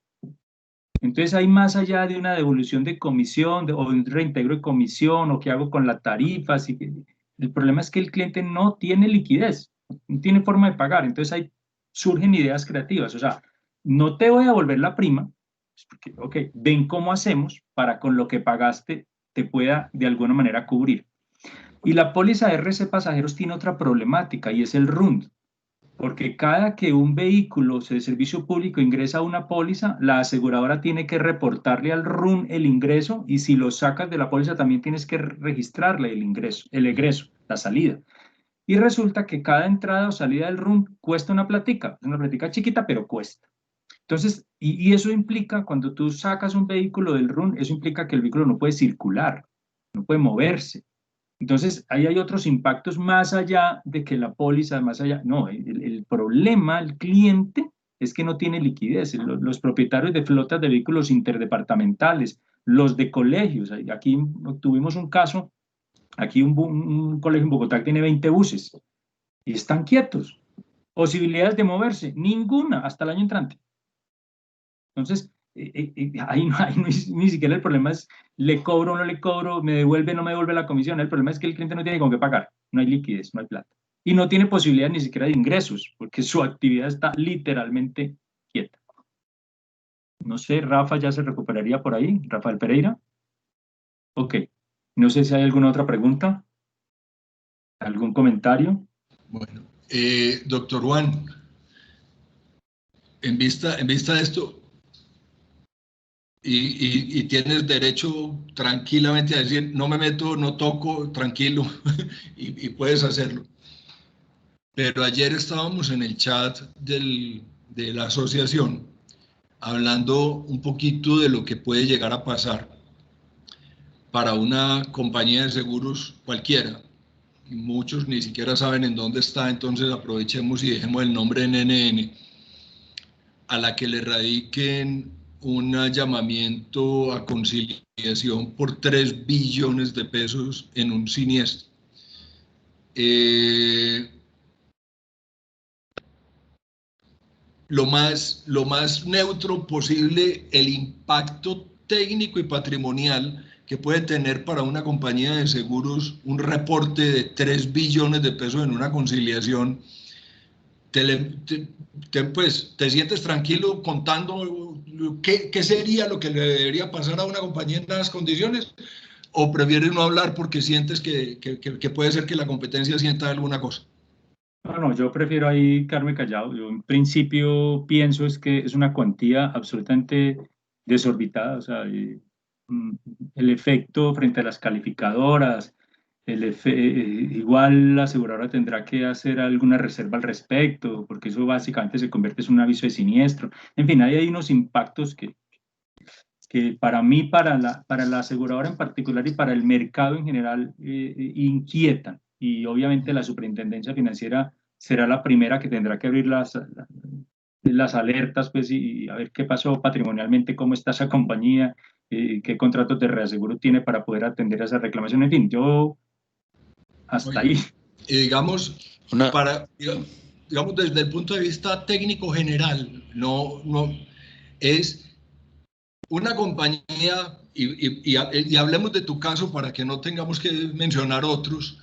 Entonces hay más allá de una devolución de comisión o un reintegro de comisión o qué hago con la tarifa. El problema es que el cliente no tiene liquidez, no tiene forma de pagar. Entonces ahí surgen ideas creativas. O sea, no te voy a devolver la prima, porque, ok, ven cómo hacemos para con lo que pagaste te pueda de alguna manera cubrir. Y la póliza de RC Pasajeros tiene otra problemática y es el RUND. Porque cada que un vehículo de servicio público ingresa a una póliza, la aseguradora tiene que reportarle al RUN el ingreso y si lo sacas de la póliza también tienes que registrarle el ingreso, el egreso, la salida. Y resulta que cada entrada o salida del RUN cuesta una platica chiquita, pero cuesta. Entonces, y eso implica, cuando tú sacas un vehículo del RUN, eso implica que el vehículo no puede circular, no puede moverse. Entonces, ahí hay otros impactos más allá de que la póliza, más allá, no, el problema, el cliente, es que no tiene liquidez. Los propietarios de flotas de vehículos interdepartamentales, los de colegios, aquí tuvimos un caso, aquí un colegio en Bogotá que tiene 20 buses y están quietos. Posibilidades de moverse, ninguna hasta el año entrante. Entonces, ahí no es, ni siquiera el problema es le cobro o no le cobro, me devuelve o no me devuelve la comisión. El problema es que el cliente no tiene con qué pagar, no hay liquidez, no hay plata. Y no tiene posibilidad ni siquiera de ingresos, porque su actividad está literalmente quieta. No sé, Rafa ya se recuperaría por ahí, Rafael Pereira. Ok, no sé si hay alguna otra pregunta, algún comentario. Bueno, doctor Juan, en vista de esto, y tienes derecho tranquilamente a decir, no me meto, no toco, tranquilo, y puedes hacerlo. Pero ayer estábamos en el chat de la asociación hablando un poquito de lo que puede llegar a pasar para una compañía de seguros cualquiera. Muchos ni siquiera saben en dónde está, entonces aprovechemos y dejemos el nombre en NN, a la que le radiquen un llamamiento a conciliación por 3 billones de pesos en un siniestro. Lo más neutro posible el impacto técnico y patrimonial que puede tener para una compañía de seguros un reporte de 3 billones de pesos en una conciliación. Pues te sientes tranquilo contando qué sería lo que le debería pasar a una compañía en esas condiciones, o prefieres no hablar porque sientes que puede ser que la competencia sienta alguna cosa. No, yo prefiero ahí quedarme callado. Yo en principio pienso es que es una cuantía absolutamente desorbitada, o sea, el efecto frente a las calificadoras, igual la aseguradora tendrá que hacer alguna reserva al respecto, porque eso básicamente se convierte en un aviso de siniestro. En fin, hay unos impactos que para mí, para la aseguradora en particular y para el mercado en general, inquietan. Y obviamente la superintendencia financiera será la primera que tendrá que abrir las alertas, pues, y a ver qué pasó patrimonialmente, cómo está esa compañía, qué contratos de reaseguro tiene para poder atender a esa reclamación. En fin, yo hasta ahí. Y digamos, digamos, desde el punto de vista técnico general, no es una compañía, y hablemos de tu caso para que no tengamos que mencionar otros,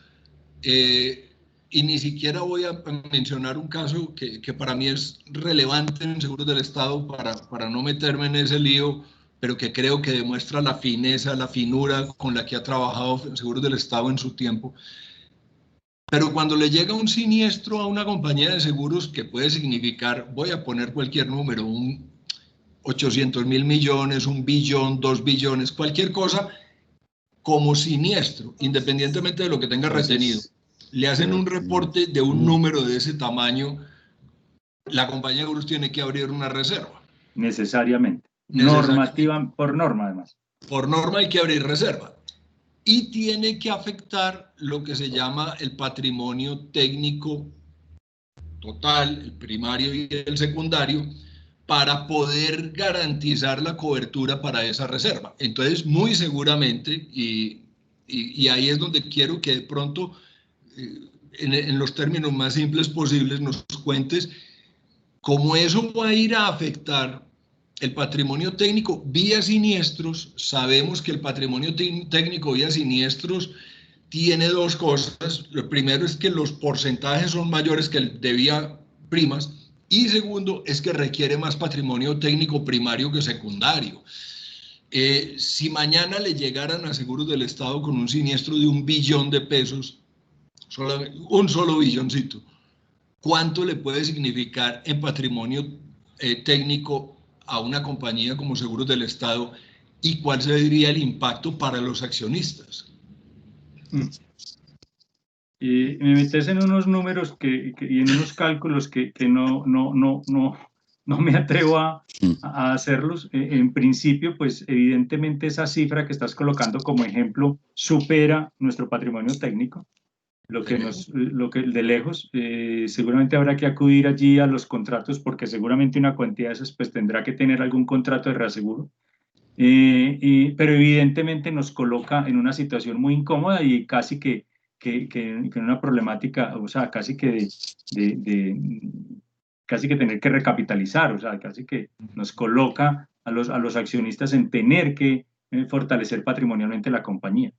y ni siquiera voy a mencionar un caso que para mí es relevante en Seguros del Estado para no meterme en ese lío, pero que creo que demuestra la fineza, la finura con la que ha trabajado Seguros del Estado en su tiempo. Pero cuando le llega un siniestro a una compañía de seguros que puede significar, voy a poner cualquier número, 800.000 millones, 1 billón, 2 billones, cualquier cosa como siniestro, independientemente de lo que tenga retenido. Le hacen un reporte de un número de ese tamaño, la compañía de seguros tiene que abrir una reserva. Necesariamente. Normativa, por norma además. Por norma hay que abrir reserva. Y tiene que afectar lo que se llama el patrimonio técnico total, el primario y el secundario, para poder garantizar la cobertura para esa reserva. Entonces, muy seguramente, y ahí es donde quiero que de pronto, en los términos más simples posibles, nos cuentes cómo eso va a ir a afectar el patrimonio técnico vía siniestros. Sabemos que el patrimonio técnico vía siniestros tiene dos cosas. Lo primero es que los porcentajes son mayores que el de vía primas, y segundo es que requiere más patrimonio técnico primario que secundario. Si mañana le llegaran a Seguros del Estado con un siniestro de 1 billón de pesos, un solo billoncito, ¿cuánto le puede significar en patrimonio técnico a una compañía como Seguros del Estado, y cuál sería el impacto para los accionistas? Y me metes en unos números y en unos cálculos que no me atrevo a hacerlos. En principio, pues evidentemente esa cifra que estás colocando como ejemplo supera nuestro patrimonio técnico, lo que de lejos. Seguramente habrá que acudir allí a los contratos, porque seguramente una cuantía de esas pues tendrá que tener algún contrato de reaseguro. Pero evidentemente nos coloca en una situación muy incómoda y casi que en una problemática, o sea, casi que casi que tener que recapitalizar, o sea, casi que nos coloca a los accionistas en tener que fortalecer patrimonialmente la compañía.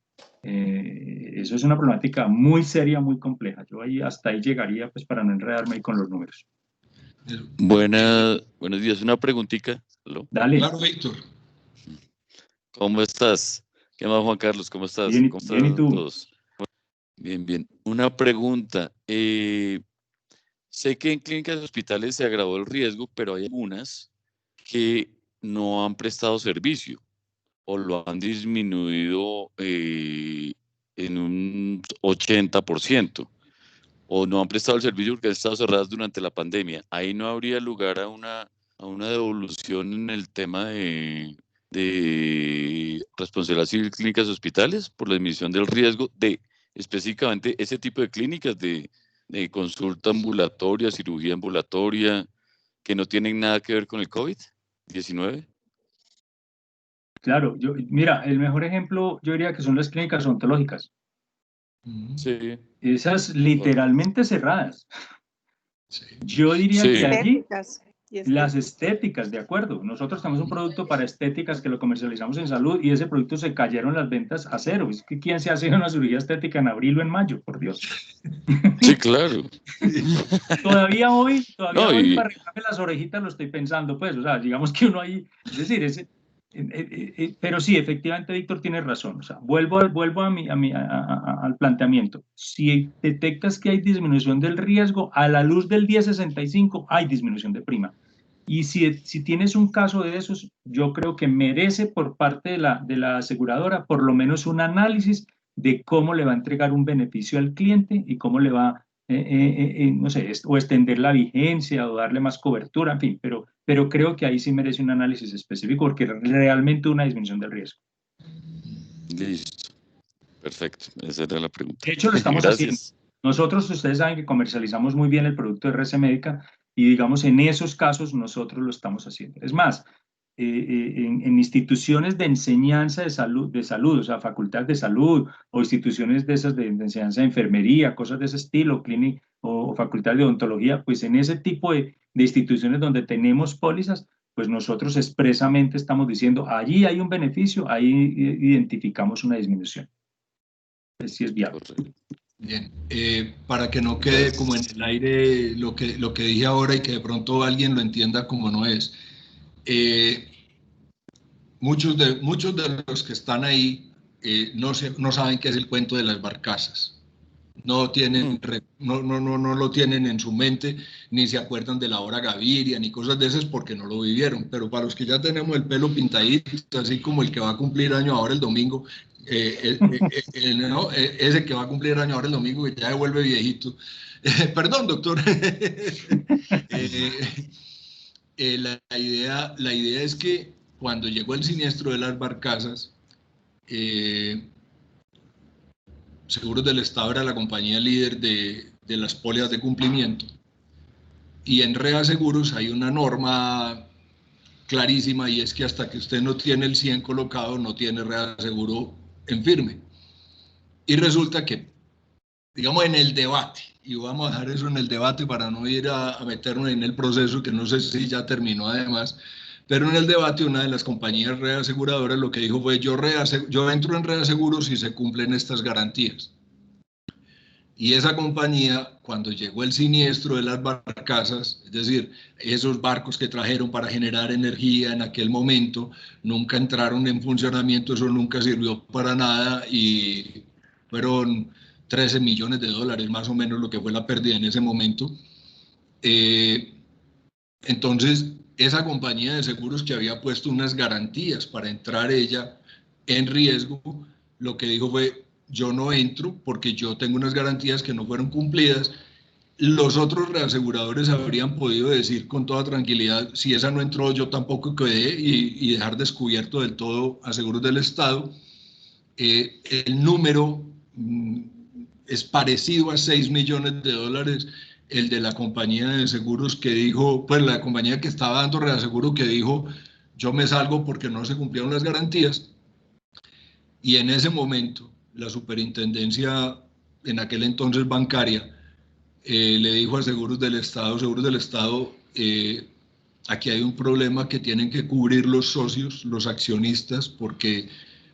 Eso es una problemática muy seria, muy compleja. Yo hasta ahí llegaría, pues, para no enredarme ahí con los números. Buenos días, una preguntita. ¿Aló? Dale. Claro, Víctor. ¿Cómo estás? ¿Qué más, Juan Carlos? ¿Cómo estás? Bien, ¿Cómo bien, ¿y tú? todos? Bien, bien. Una pregunta. Sé que en clínicas y hospitales se agravó el riesgo, pero hay algunas que no han prestado servicio o lo han disminuido en un 80%, o no han prestado el servicio porque han estado cerradas durante la pandemia. Ahí no habría lugar a una devolución en el tema de responsabilidad civil clínicas y hospitales por la disminución del riesgo de específicamente ese tipo de clínicas de consulta ambulatoria, cirugía ambulatoria, que no tienen nada que ver con el COVID-19. Claro, mira, el mejor ejemplo yo diría que son las clínicas odontológicas. Sí. Esas literalmente cerradas. Sí. Yo diría Sí. que allí Estéticas. las estéticas, de acuerdo. Nosotros tenemos un producto para estéticas que lo comercializamos en salud y ese producto se cayeron las ventas a cero. Es que ¿quién se hace una cirugía estética en abril o en mayo? Por Dios. Sí, claro. Todavía hoy No, para arreglarme las orejitas lo estoy pensando, pues, o sea, digamos que uno ahí, es decir, pero sí, efectivamente Víctor tiene razón, o sea, vuelvo al planteamiento. Si detectas que hay disminución del riesgo, a la luz del 1065 hay disminución de prima. Y si tienes un caso de esos, yo creo que merece por parte de la aseguradora por lo menos un análisis de cómo le va a entregar un beneficio al cliente y cómo le va, no sé, o extender la vigencia o darle más cobertura, en fin, pero creo que ahí sí merece un análisis específico porque realmente una disminución del riesgo. listo. Perfecto, esa era la pregunta. De hecho, lo estamos haciendo. Nosotros, ustedes saben que comercializamos muy bien el producto de RC Médica y, digamos, en esos casos nosotros lo estamos haciendo. Es más, en instituciones de enseñanza de salud, o sea, facultades de salud o instituciones de esas de enseñanza de enfermería, cosas de ese estilo, clínica o facultades de odontología, pues en ese tipo de instituciones donde tenemos pólizas, pues nosotros expresamente estamos diciendo, allí hay un beneficio, ahí identificamos una disminución. Pues sí es viable. Bien, para que no quede como en el aire lo que dije ahora y que de pronto alguien lo entienda como no es. Muchos de los que están ahí no saben qué es el cuento de las barcazas. No lo tienen en su mente, ni se acuerdan de la hora Gaviria, ni cosas de esas porque no lo vivieron. Pero para los que ya tenemos el pelo pintadito, así como el que va a cumplir año ahora el domingo, ese que va a cumplir año ahora el domingo y ya se vuelve viejito. Perdón, doctor. La idea es que cuando llegó el siniestro de las barcazas, Seguros del Estado era la compañía líder de las pólizas de cumplimiento, y en Reaseguros hay una norma clarísima, y es que hasta que usted no tiene el 100 colocado, no tiene reaseguro en firme. Y resulta que, digamos, en el debate, y vamos a dejar eso en el debate para no ir a meternos en el proceso, que no sé si ya terminó además, pero en el debate una de las compañías reaseguradoras lo que dijo fue: yo entro en reaseguro si se cumplen estas garantías. Y esa compañía, cuando llegó el siniestro de las barcazas, es decir, esos barcos que trajeron para generar energía en aquel momento, nunca entraron en funcionamiento, eso nunca sirvió para nada, y fueron 13 millones de dólares más o menos lo que fue la pérdida en ese momento. Entonces, esa compañía de seguros que había puesto unas garantías para entrar ella en riesgo, lo que dijo fue: yo no entro porque yo tengo unas garantías que no fueron cumplidas. Los otros reaseguradores habrían podido decir con toda tranquilidad: si esa no entró, yo tampoco quedé, y dejar descubierto del todo a Seguros del Estado. El número es parecido a 6 millones de dólares, el de la compañía de seguros que dijo, pues la compañía que estaba dando reaseguro, que dijo: yo me salgo porque no se cumplieron las garantías. Y en ese momento, la superintendencia, en aquel entonces bancaria, le dijo a Seguros del Estado: aquí hay un problema que tienen que cubrir los socios, los accionistas, porque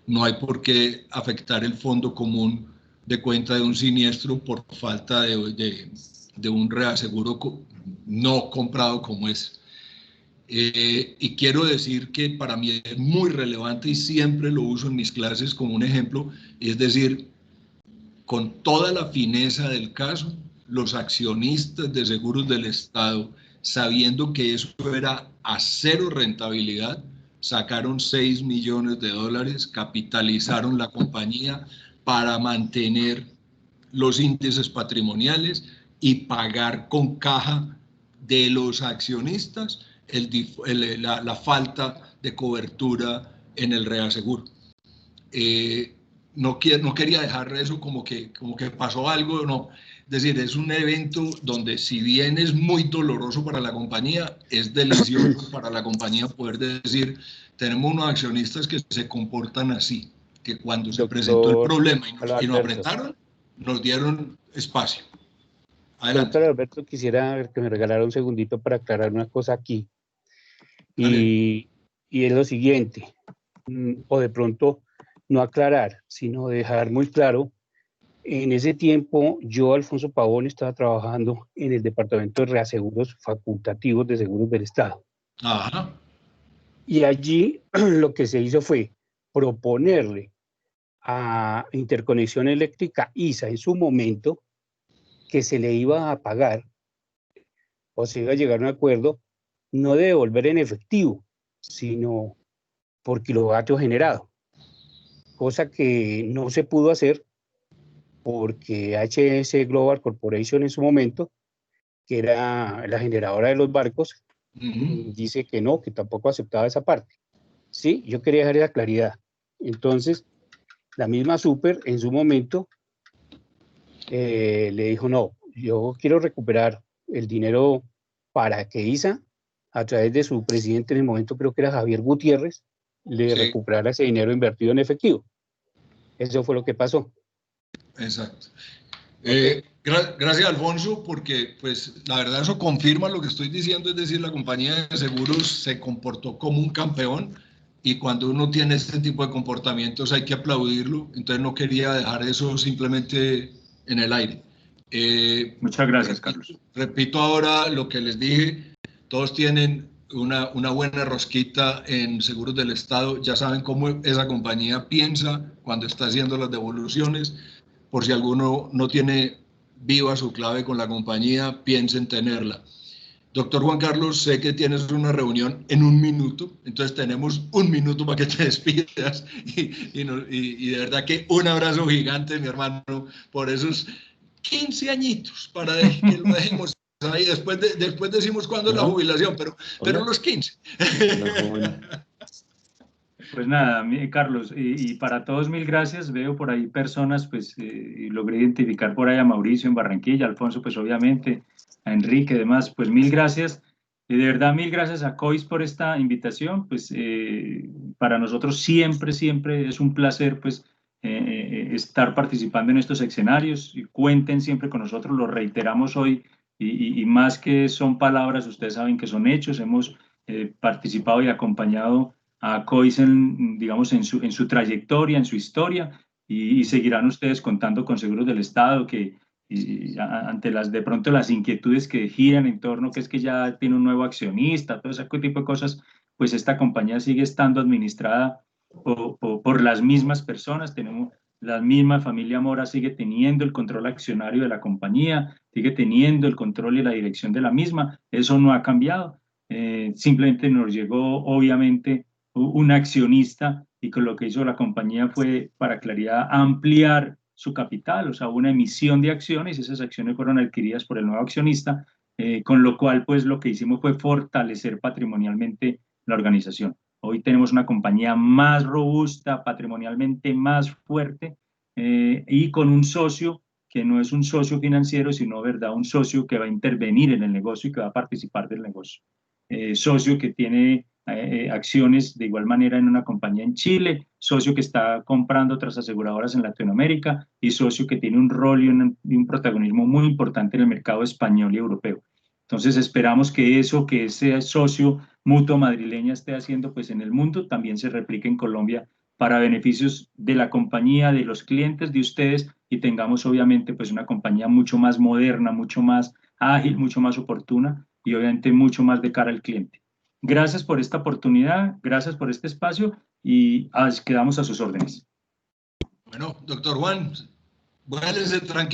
no hay por qué afectar el fondo común de cuenta de un siniestro por falta de un reaseguro no comprado como es. Y quiero decir que para mí es muy relevante, y siempre lo uso en mis clases como un ejemplo, y es decir, con toda la fineza del caso, los accionistas de Seguros del Estado, sabiendo que eso era a cero rentabilidad, sacaron 6 millones de dólares, capitalizaron la compañía para mantener los índices patrimoniales y pagar con caja de los accionistas la falta de cobertura en el reaseguro. No quería dejar eso como que pasó algo, no. Es decir, es un evento donde, si bien es muy doloroso para la compañía, es delicioso para la compañía poder decir: tenemos unos accionistas que se comportan así, que cuando se presentó el problema y nos apretaron, nos dieron espacio. Adelante. Doctor Alberto, quisiera que me regalara un segundito para aclarar una cosa aquí. Y es lo siguiente, o de pronto no aclarar, sino dejar muy claro. En ese tiempo, yo, Alfonso Pavón, estaba trabajando en el Departamento de Reaseguros Facultativos de Seguros del Estado. Ajá. Y allí lo que se hizo fue proponerle a Interconexión Eléctrica, ISA, en su momento, que se le iba a pagar, o se iba a llegar a un acuerdo, no de devolver en efectivo, sino por kilovatio generado, cosa que no se pudo hacer porque HS Global Corporation en su momento, que era la generadora de los barcos, dice que no, que tampoco aceptaba esa parte. Sí, yo quería dejar esa claridad. Entonces, la misma Super en su momento le dijo: no, yo quiero recuperar el dinero para que ISA, a través de su presidente en el momento, creo que era Javier Gutiérrez, le recuperara ese dinero invertido en efectivo. Eso fue lo que pasó. Exacto. Gracias, Alfonso, porque pues la verdad eso confirma lo que estoy diciendo, es decir, la compañía de seguros se comportó como un campeón, y cuando uno tiene este tipo de comportamientos hay que aplaudirlo. Entonces no quería dejar eso simplemente en el aire. Muchas gracias, Carlos. Repito ahora lo que les dije: todos tienen una buena rosquita en Seguros del Estado, ya saben cómo esa compañía piensa cuando está haciendo las devoluciones. Por si alguno no tiene viva su clave con la compañía, piensen tenerla. Doctor Juan Carlos, sé que tienes una reunión en 1 minuto, entonces tenemos 1 minuto para que te despidas, y de verdad que un abrazo gigante, mi hermano, por esos 15 añitos, para que lo dejemos ahí. Después decimos cuándo es la jubilación, pero los 15. Pues nada, Carlos, y para todos, mil gracias. Veo por ahí personas, pues logré identificar por ahí a Mauricio en Barranquilla, Alfonso, pues obviamente, a Enrique, demás, pues mil gracias. De verdad, mil gracias a COIS por esta invitación. Pues para nosotros siempre es un placer pues estar participando en estos escenarios. Y cuenten siempre con nosotros, lo reiteramos hoy, y más que son palabras, ustedes saben que son hechos. Hemos participado y acompañado a COIS digamos, en su trayectoria, en su historia, y seguirán ustedes contando con Seguros del Estado, que ante de pronto las inquietudes que giran en torno, que es que ya tiene un nuevo accionista, todo ese tipo de cosas, pues esta compañía sigue estando administrada por las mismas personas. Tenemos la misma familia Mora, sigue teniendo el control accionario de la compañía, sigue teniendo el control y la dirección de la misma. Eso no ha cambiado. Simplemente nos llegó, obviamente, un accionista, y con lo que hizo la compañía fue, para claridad, ampliar su capital, o sea, una emisión de acciones, y esas acciones fueron adquiridas por el nuevo accionista, con lo cual, pues, lo que hicimos fue fortalecer patrimonialmente la organización. Hoy tenemos una compañía más robusta, patrimonialmente más fuerte, y con un socio que no es un socio financiero, sino, ¿verdad?, un socio que va a intervenir en el negocio y que va a participar del negocio. Socio que tiene acciones de igual manera en una compañía en Chile, socio que está comprando otras aseguradoras en Latinoamérica, y socio que tiene un rol y un protagonismo muy importante en el mercado español y europeo. Entonces esperamos que eso que ese socio Mutua Madrileña esté haciendo pues en el mundo también se replique en Colombia, para beneficios de la compañía, de los clientes de ustedes, y tengamos obviamente pues una compañía mucho más moderna, mucho más ágil, mucho más oportuna, y obviamente mucho más de cara al cliente. Gracias por esta oportunidad, gracias por este espacio, y quedamos a sus órdenes. Bueno, doctor Juan, váyase tranquilo.